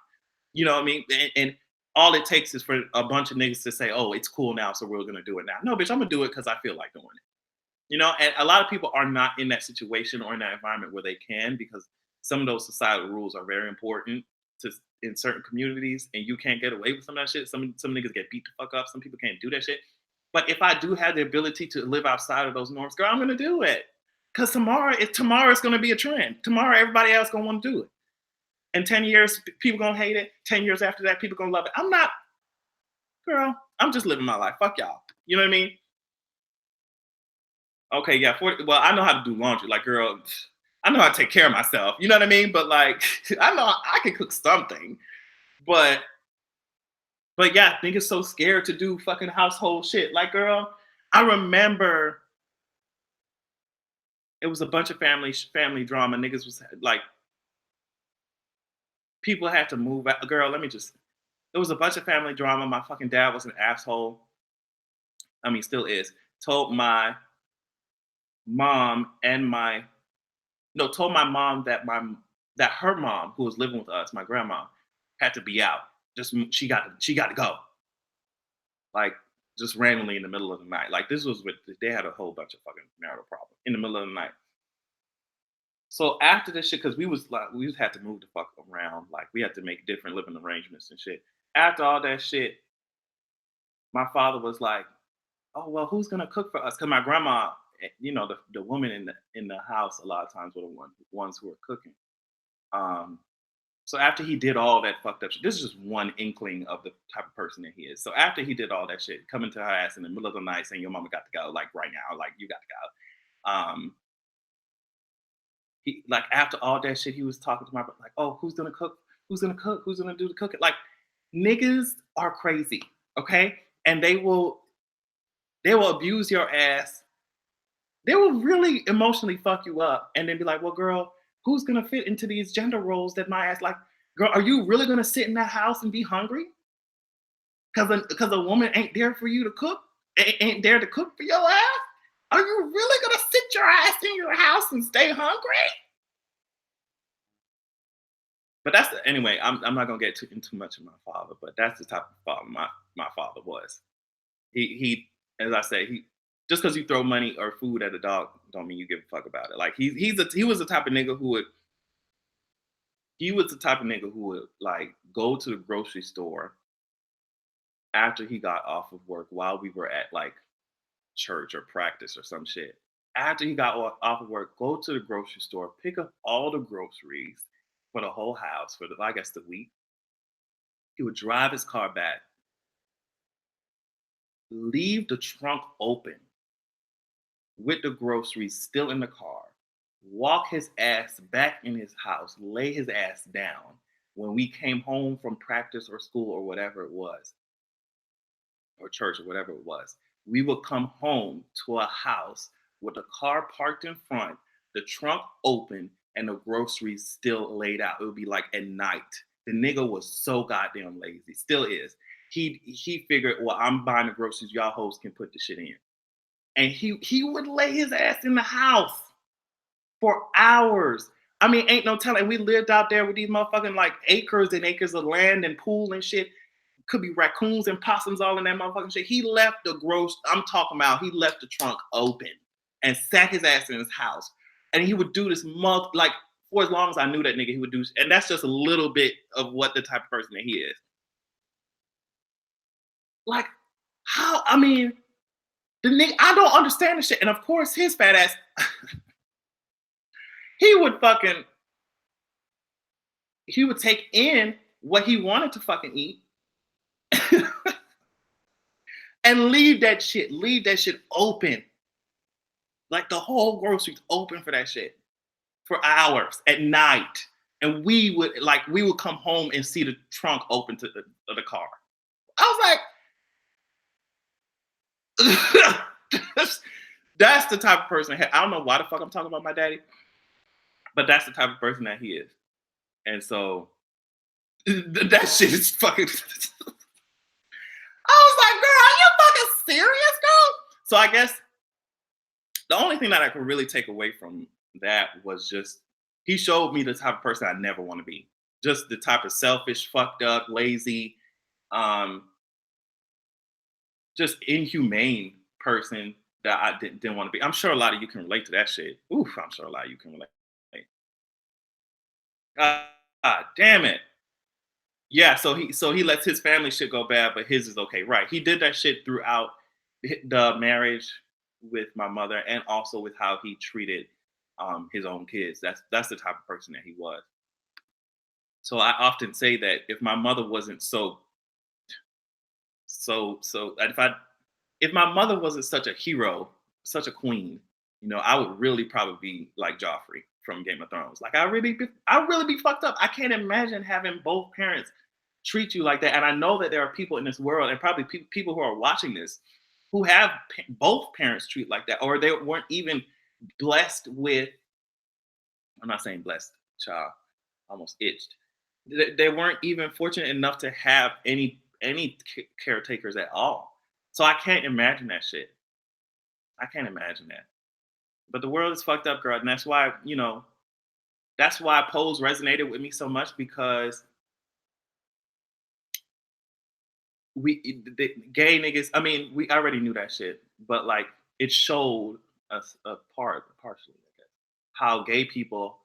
You know what I mean? And all it takes is for a bunch of niggas to say, oh, it's cool now, so we're gonna do it now. No, bitch, I'm gonna do it because I feel like doing it. You know, and a lot of people are not in that situation or in that environment where they can, because some of those societal rules are very important to in certain communities, and you can't get away with some of that shit. Some niggas get beat the fuck up. Some people can't do that shit. But if I do have the ability to live outside of those norms, girl, I'm gonna do it. Cause tomorrow it's gonna be a trend. Tomorrow everybody else gonna want to do it. In 10 years, people gonna hate it. 10 years after that, people gonna love it. I'm not, girl, I'm just living my life. Fuck y'all. You know what I mean? Okay, yeah. Well, I know how to do laundry. Like, girl, I know how to take care of myself. You know what I mean? But like, I know I can cook something. But yeah, niggas so scared to do fucking household shit. Like, girl, I remember it was a bunch of family drama. Niggas was like, people had to move out. Girl, let me just. It was a bunch of family drama. My fucking dad was an asshole. I mean, still is. Told my mom and my no, told my mom that her mom, who was living with us, my grandma, had to be out. Just she got to go. Like just randomly in the middle of the night. Like this was with they had a whole bunch of fucking marital problems in the middle of the night. So after this shit, because we was like we just had to move the fuck around. Like we had to make different living arrangements and shit. After all that shit, my father was like, "Oh well, who's gonna cook for us?" Because my grandma, the woman in the house a lot of times were the ones who were cooking. Um, so after he did all that fucked up shit, this is just one inkling of the type of person that he is. So after he did all that shit, coming to her ass in the middle of the night saying, "Your mama got to go," like right now, like you got to go. He like after all that shit, he was talking to my brother, like, "Oh, who's gonna cook? Who's gonna cook? Who's gonna do the cooking?" Like niggas are crazy, okay? And they will abuse your ass. They will really emotionally fuck you up and then be like, well, girl, who's gonna fit into these gender roles that my ass like, girl, are you really gonna sit in that house and be hungry? Because a woman ain't there for you to cook, ain't there to cook for your ass? Are you really gonna sit your ass in your house and stay hungry? But anyway, I'm not gonna get into too much of my father, but that's the type of father my father was. He as I say, he just because you throw money or food at a dog don't mean you give a fuck about it. Like he was the type of nigga who would like go to the grocery store after he got off of work while we were at like church or practice or some shit. After he got off of work, go to the grocery store, pick up all the groceries for the whole house for I guess the week. He would drive his car back, leave the trunk open with the groceries still in the car, walk his ass back in his house, lay his ass down when we came home from practice or school or whatever it was, or church or whatever it was. We would come home to a house with the car parked in front, the trunk open, and the groceries still laid out. It would be like at night. The nigga was so goddamn lazy, still is. He figured, well, I'm buying the groceries, y'all hoes can put the shit in. And he would lay his ass in the house for hours. I mean, ain't no telling. We lived out there with these motherfucking like acres and acres of land and pool and shit. Could be raccoons and possums all in that motherfucking shit. He left the gross. I'm talking about. He left the trunk open and sat his ass in his house. And he would do this like for as long as I knew that nigga, he would do. And that's just a little bit of what the type of person that he is. Like how? I mean, the nigga. I don't understand the shit. And of course, his fat ass. he would fucking he would take in what he wanted to fucking eat and leave that shit open. Like the whole groceries open for that shit for hours at night. And we would come home and see the trunk open to the car. I was like, that's the type of person. I don't know why the fuck I'm talking about my daddy, but that's the type of person that he is. And so that shit is fucking. I was like, girl, are you fucking serious, girl? So I guess the only thing that I could really take away from that was just he showed me the type of person I never want to be. Just the type of selfish, fucked up, lazy, um, just inhumane person that I didn't want to be. I'm sure a lot of you can relate to that shit. Oof, I'm sure a lot of you can relate. God, God damn it. Yeah, so he lets his family shit go bad, but his is okay. Right. He did that shit throughout the marriage with my mother and also with how he treated his own kids. That's the type of person that he was. So I often say that if my mother wasn't so if my mother wasn't such a hero, such a queen, I would really probably be like Joffrey from Game of Thrones. Like I really be fucked up. I can't imagine having both parents treat you like that. And I know that there are people in this world, and probably people who are watching this, who have both parents treat like that, or they weren't even blessed with. I'm not saying blessed, child. Almost itched. They weren't even fortunate enough to have any caretakers at all. So I can't imagine that shit. I can't imagine that. But the world is fucked up, girl, and that's why Pose resonated with me so much because the gay niggas. I mean, we already knew that shit, but like it showed us partially, I guess, how gay people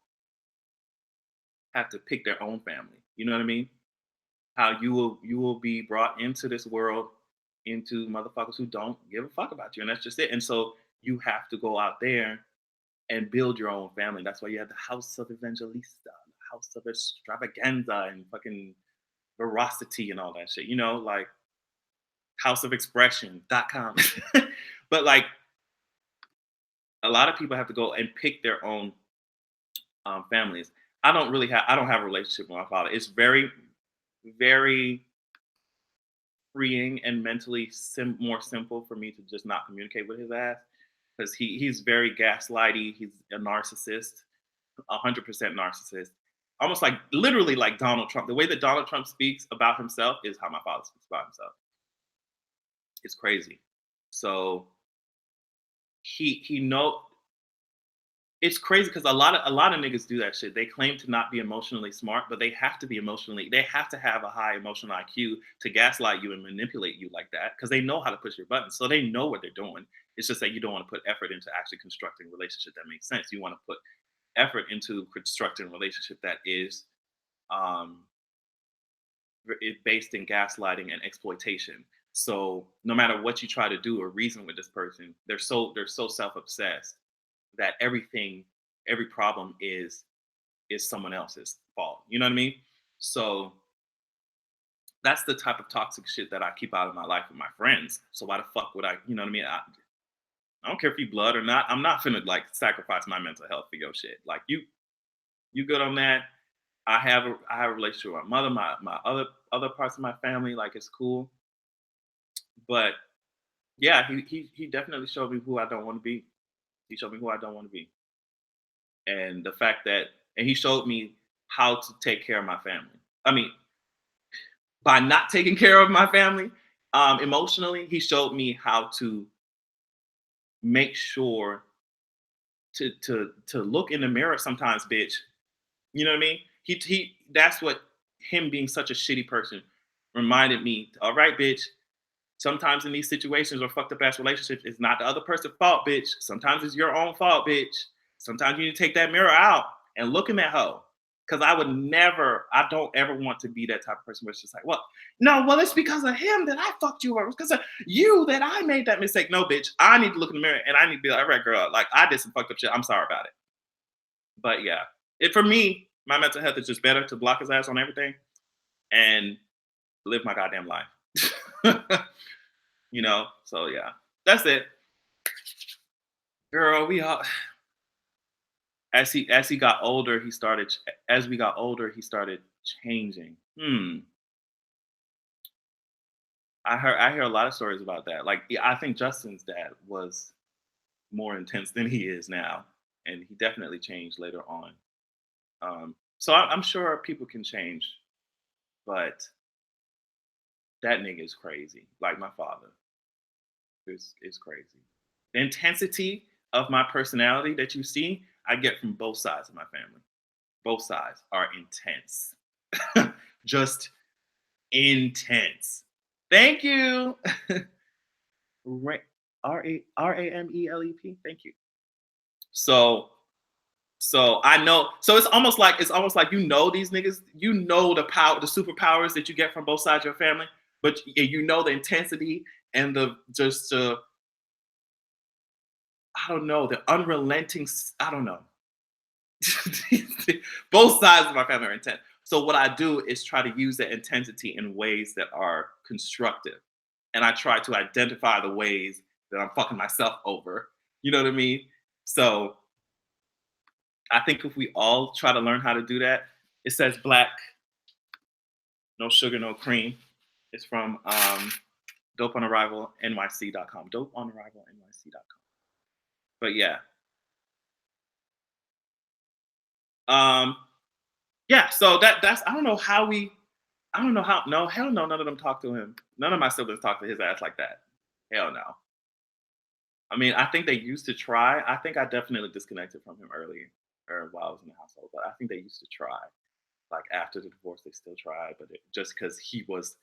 have to pick their own family. You know what I mean? How you will be brought into this world into motherfuckers who don't give a fuck about you, and that's just it. And so you have to go out there and build your own family. That's why you have the House of Evangelista, the House of Extravaganza, and fucking Veracity and all that shit. You know, like houseofexpression.com. But like a lot of people have to go and pick their own families. I don't have a relationship with my father. It's very, very freeing and mentally more simple for me to just not communicate with his ass because he's very gaslighty. He's a narcissist, 100% narcissist. Almost like literally like Donald Trump. The way that Donald Trump speaks about himself is how my father speaks about himself. It's crazy. So he know it's crazy because a lot of niggas do that shit. They claim to not be emotionally smart, but they have to be emotionally. They have to have a high emotional IQ to gaslight you and manipulate you like that because they know how to push your buttons. So they know what they're doing. It's just that you don't want to put effort into actually constructing a relationship that makes sense. You want to put effort into constructing a relationship that um, is based in gaslighting and exploitation. So no matter what you try to do or reason with this person, they're so self obsessed that every problem is someone else's fault. You know what I mean? So that's the type of toxic shit that I keep out of my life with my friends. So why the fuck would I? You know what I mean? I don't care if you blood or not. I'm not finna like sacrifice my mental health for your shit. Like you good on that. I have a relationship with my mother, my other parts of my family. Like it's cool, but yeah, he definitely showed me who I don't want to be. He showed me who I don't want to be, and the fact that and he showed me how to take care of my family. I mean, by not taking care of my family emotionally, he showed me how to make sure to look in the mirror sometimes, bitch. You know what I mean? He that's what him being such a shitty person reminded me. All right, bitch. Sometimes in these situations or fucked up ass relationships, it's not the other person's fault, bitch. Sometimes it's your own fault, bitch. Sometimes you need to take that mirror out and look in that hoe. Cause I don't ever want to be that type of person where it's just like, well, no, well, it's because of him that I fucked you over. It's because of you that I made that mistake. No, bitch. I need to look in the mirror and I need to be like, all right, girl, like I did some fucked up shit. I'm sorry about it. But yeah, for me, my mental health is just better to block his ass on everything and live my goddamn life. You know, so yeah, that's it, girl. We all as he got older, he started as we got older, he started changing. I hear a lot of stories about that. Like, yeah, I think Justin's dad was more intense than he is now, and he definitely changed later on. So I'm sure people can change, but that nigga is crazy. Like my father is crazy. The intensity of my personality that you see, I get from both sides of my family. Both sides are intense. Just intense. Thank you. Ramele. Thank you. So I know. So it's almost like these niggas. You know the power, the superpowers that you get from both sides of your family, but you know the intensity and the just I don't know the unrelenting. I don't know. Both sides of my family are intense. So what I do is try to use that intensity in ways that are constructive, and I try to identify the ways that I'm fucking myself over. You know what I mean? So I think if we all try to learn how to do that, it says black, no sugar, no cream. It's from dopeonarrivalnyc.com. Dopeonarrivalnyc.com. But yeah. Um, yeah, so that's I don't know how no, hell no, none of them talk to him. None of my siblings talk to his ass like that. Hell no. I mean, I think they used to try. I think I definitely disconnected from him early or while I was in the household, but I think they used to try. Like after the divorce, they still tried, but just because he was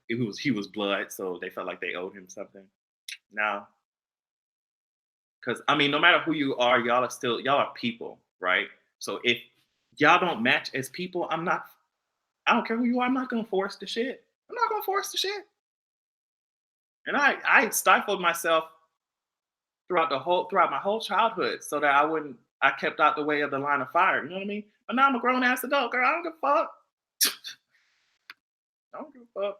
he was blood, so they felt like they owed him something. Now, because I mean, no matter who you are, y'all are people, right? So if y'all don't match as people, I don't care who you are. I'm not gonna force the shit. I'm not gonna force the shit. And I stifled myself throughout my whole childhood so that I kept out the way of the line of fire. You know what I mean? But now I'm a grown ass adult, girl. I don't give a fuck. I don't give a fuck.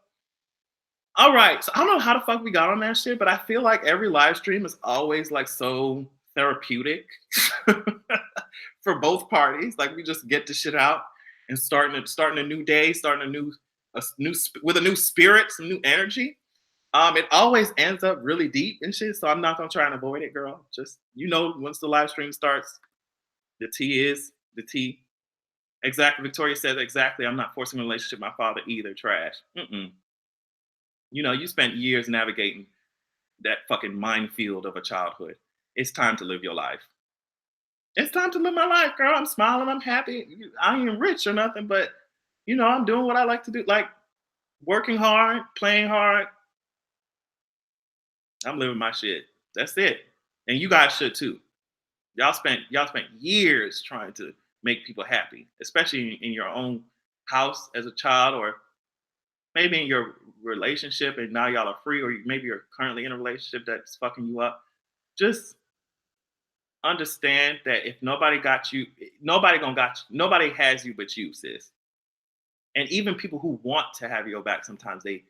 All right. So I don't know how the fuck we got on that shit, but I feel like every live stream is always like so therapeutic for both parties. Like we just get the shit out and starting a new day, starting with a new spirit, some new energy. It always ends up really deep and shit, so I'm not gonna try and avoid it, girl. Just once the live stream starts, the T is the T. Exactly. Victoria says exactly. I'm not forcing a relationship with my father either. Trash. Mm-mm. You spent years navigating that fucking minefield of a childhood. It's time to live your life. It's time to live my life, girl. I'm smiling. I'm happy. I ain't rich or nothing, but I'm doing what I like to do, like working hard, playing hard. I'm living my shit. That's it. And you guys should too. Y'all spent years trying to make people happy, especially in your own house as a child, or maybe in your relationship, and now y'all are free, or maybe you're currently in a relationship that's fucking you up. Just understand that if nobody got you, nobody gonna got you. Nobody has you but you, sis. And even people who want to have your back, sometimes they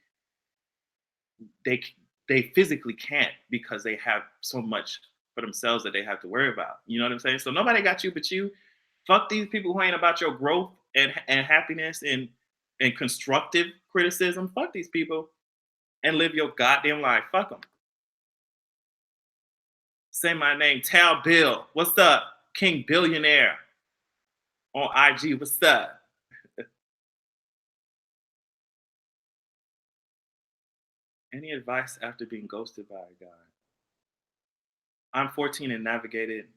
they physically can't because they have so much for themselves that they have to worry about. You know what I'm saying? So nobody got you but you. Fuck these people who ain't about your growth and happiness and constructive criticism. Fuck these people and live your goddamn life. Fuck them. Say my name, Tal Bill. What's up? King Billionaire on IG. What's up? Any advice after being ghosted by a guy? I'm 14 and navigated.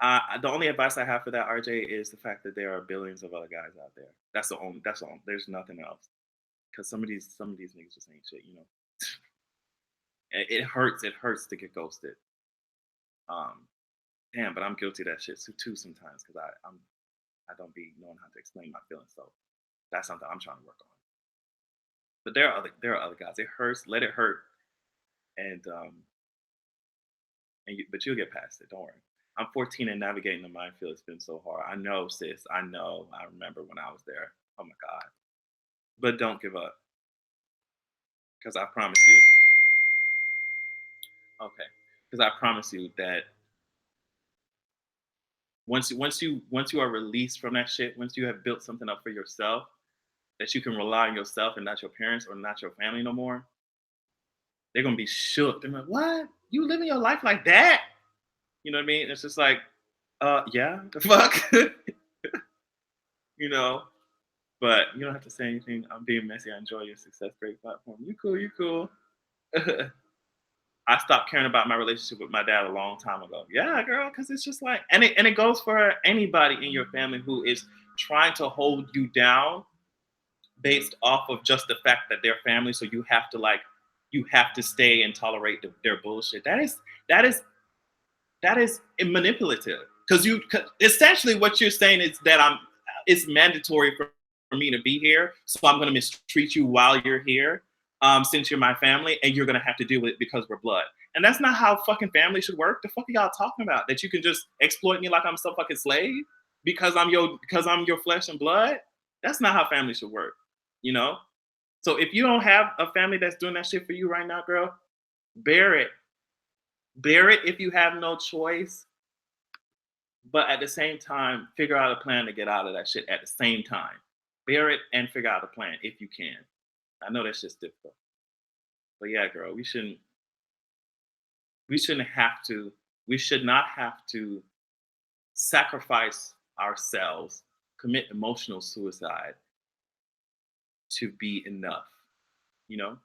The only advice I have for that, RJ, is the fact that there are billions of other guys out there. That's the only. That's all. There's nothing else. Because some of these niggas just ain't shit. It hurts. It hurts to get ghosted. Um, damn, but I'm guilty of that shit too sometimes because I don't be knowing how to explain my feelings. So that's something I'm trying to work on. But there are other guys. It hurts. Let it hurt, and but you'll get past it. Don't worry. I'm 14 and navigating the minefield has been so hard. I know, sis. I know. I remember when I was there. Oh my god. But don't give up, because I promise you. Okay, because I promise you that once you are released from that shit, once you have built something up for yourself that you can rely on yourself and not your parents or not your family no more, they're gonna be shook. They're like, "What? You living your life like that?" You know what I mean? It's just like, yeah, the fuck, you know. But you don't have to say anything. I'm being messy. I enjoy your success. Great platform. You cool. You cool. I stopped caring about my relationship with my dad a long time ago. Yeah, girl, because it's just like, and it goes for anybody in your family who is trying to hold you down based off of just the fact that they're family. So you have to stay and tolerate their bullshit. That is manipulative because essentially what you're saying is that it's mandatory for me to be here, so I'm going to mistreat you while you're here, since you're my family, and you're going to have to deal with it because we're blood. And that's not how fucking family should work. The fuck are y'all talking about? That you can just exploit me like I'm some fucking slave because I'm your flesh and blood? That's not how family should work, you know. So if you don't have a family that's doing that shit for you right now, girl, bear it. Bear it if you have no choice, but at the same time, figure out a plan to get out of that shit at the same time. Bear it and figure out a plan if you can. I know that's just difficult. But yeah, girl, we shouldn't have to we should not have to sacrifice ourselves, commit emotional suicide to be enough. You know?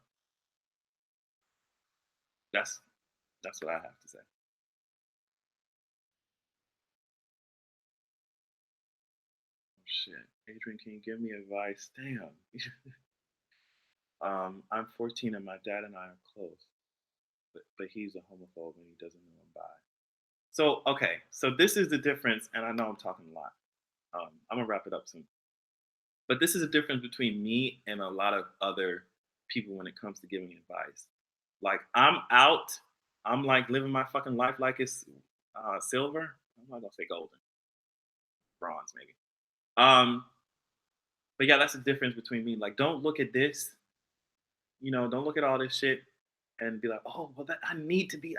That's that's what I have to say. Oh, shit. Adrian, can you give me advice? Damn. I'm 14 and my dad and I are close, but he's a homophobe and he doesn't know I'm bi. So okay, so this is the difference, and I know I'm talking a lot. I'm gonna wrap it up soon. But this is a difference between me and a lot of other people when it comes to giving advice. Like I'm out, I'm like living my fucking life like it's silver. I'm not gonna say golden, bronze maybe. Um, but yeah, that's the difference between me. Like, don't look at this, don't look at all this shit and be like, oh, well, that I need to be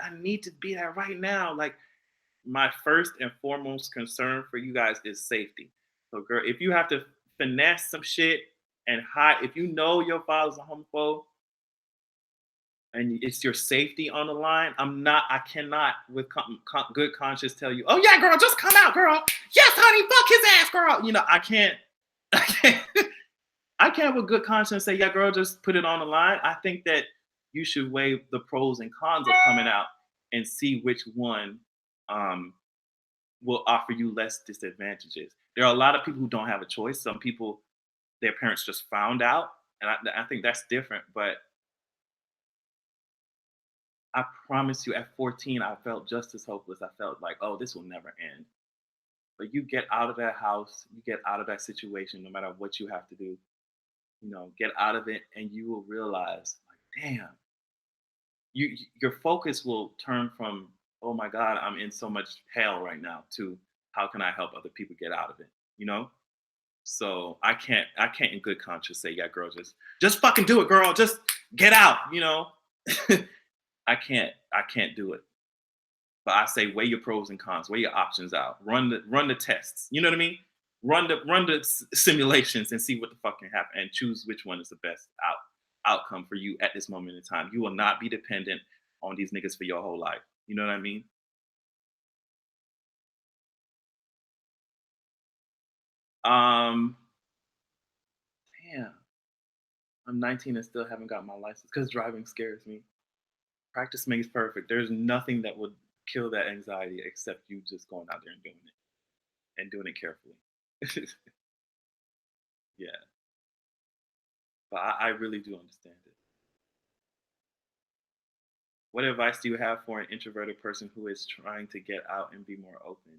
that right now. Like, my first and foremost concern for you guys is safety. So, girl, if you have to finesse some shit and hide, if you know your father's a homophobe and it's your safety on the line, I cannot with good conscience tell you, oh yeah, girl, just come out, girl. Yes, honey, fuck his ass, girl. I can't, I can't, I can't with good conscience say, yeah, girl, just put it on the line. I think that you should weigh the pros and cons of coming out and see which one um, will offer you less disadvantages. There are a lot of people who don't have a choice. Some people, their parents just found out, and I think that's different. But I promise you, at 14, I felt just as hopeless. I felt like, oh, this will never end. But you get out of that house, you get out of that situation, no matter what you have to do, get out of it, and you will realize, like, damn, your focus will turn from, oh my God, I'm in so much hell right now, to how can I help other people get out of it, you know? So I can't in good conscience say, yeah, girl, just fucking do it, girl. Just get out. I can't do it. But I say weigh your pros and cons, weigh your options out, run the tests. You know what I mean? Run the simulations and see what the fuck can happen, and choose which one is the best outcome for you at this moment in time. You will not be dependent on these niggas for your whole life. You know what I mean? Um, damn, I'm 19 and still haven't got my license because driving scares me. Practice makes perfect. There's nothing that would kill that anxiety except you just going out there and doing it, and doing it carefully. Yeah, but I really do understand it. What advice do you have for an introverted person who is trying to get out and be more open?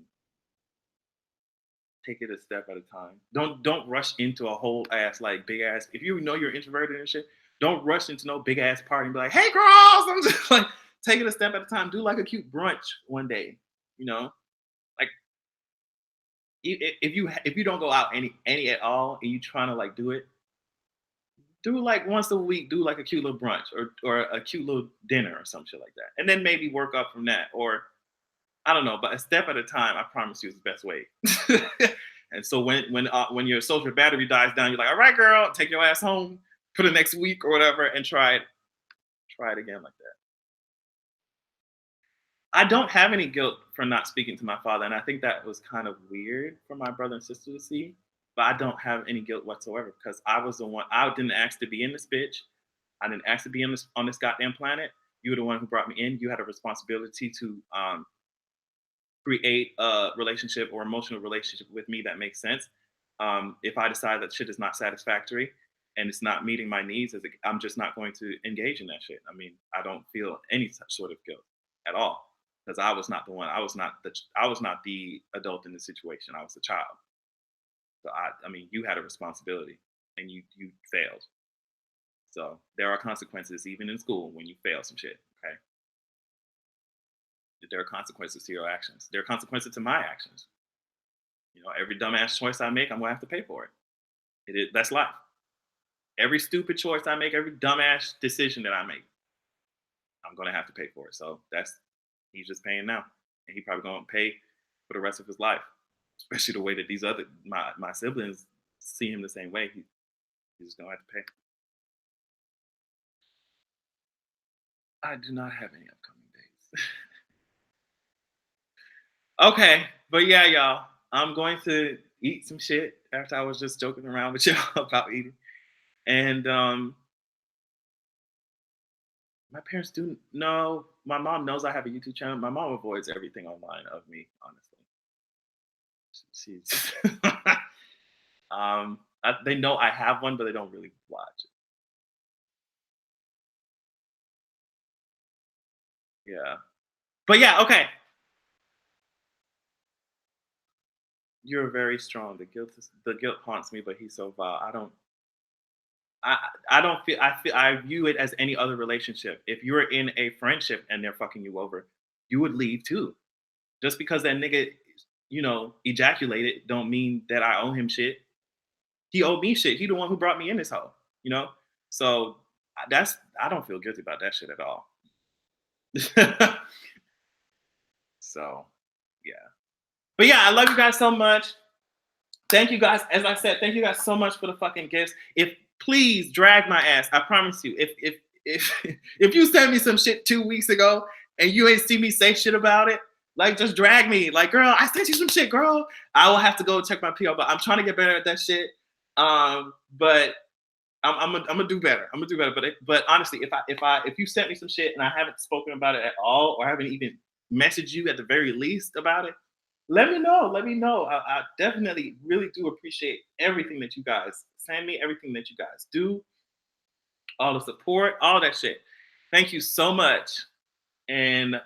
Take it a step at a time. Don't rush into a whole ass like big ass. If you know you're introverted and shit, don't rush into no big ass party and be like, "Hey girls," I'm just like, take it a step at a time. Do like a cute brunch one day. You know, like if you don't go out any at all and you trying to like do it, do like once a week. Do like a cute little brunch or a cute little dinner or some shit like that, and then maybe work up from that. Or I don't know, but a step at a time, I promise you, is the best way. And so when your social battery dies down, you're like, all right, girl, take your ass home for the next week or whatever, and try it again like that. I don't have any guilt for not speaking to my father, and I think that was kind of weird for my brother and sister to see. But I don't have any guilt whatsoever because I was the one. I didn't ask to be in this bitch. I didn't ask to be on this goddamn planet. You were the one who brought me in. You had a responsibility to create a relationship or emotional relationship with me that makes sense. If I decide that shit is not satisfactory and it's not meeting my needs, I'm just not going to engage in that shit. I mean, I don't feel any such sort of guilt at all because I was not the one. I was not the adult in the situation. I was the child. So I mean, you had a responsibility and you failed. So there are consequences even in school when you fail some shit. Okay, there are consequences to your actions. There are consequences to my actions. Every dumbass choice I make, I'm gonna have to pay for it. That's life. Every stupid choice I make, every dumbass decision that I make, I'm gonna have to pay for it. So he's just paying now, and he probably gonna pay for the rest of his life. Especially the way that these other my siblings see him the same way. He's just gonna have to pay. I do not have any upcoming dates. Okay, but yeah, y'all, I'm going to eat some shit after I was just joking around with y'all about eating. And my parents do know. My mom knows I have a YouTube channel. My mom avoids everything online of me, honestly. She's they know I have one, but they don't really watch it. Yeah. But yeah, okay. You're very strong. The guilt haunts me, but he's so vile. I I don't feel I view it as any other relationship. If you're in a friendship and they're fucking you over, you would leave too. Just because that nigga, ejaculated, don't mean that I owe him shit. He owed me shit. He the one who brought me in this hole. You know, so I don't feel guilty about that shit at all. So yeah, but yeah, I love you guys so much. Thank you guys. As I said, thank you guys so much for the fucking gifts. If please drag my ass. I promise you. If if you sent me some shit 2 weeks ago and you ain't see me say shit about it, like just drag me. Like, girl, I sent you some shit, girl. I will have to go check my PO, but I'm trying to get better at that shit. But I'm gonna do better. I'm gonna do better. But honestly, if you sent me some shit and I haven't spoken about it at all, or haven't even messaged you at the very least about it, let me know. Let me know. I definitely really do appreciate everything that you guys send me, everything that you guys do, all the support, all that shit. Thank you so much. And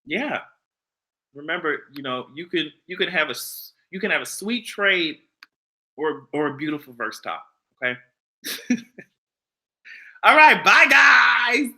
yeah, remember, you can have a sweet trade or a beautiful verse top. Okay. All right, bye guys.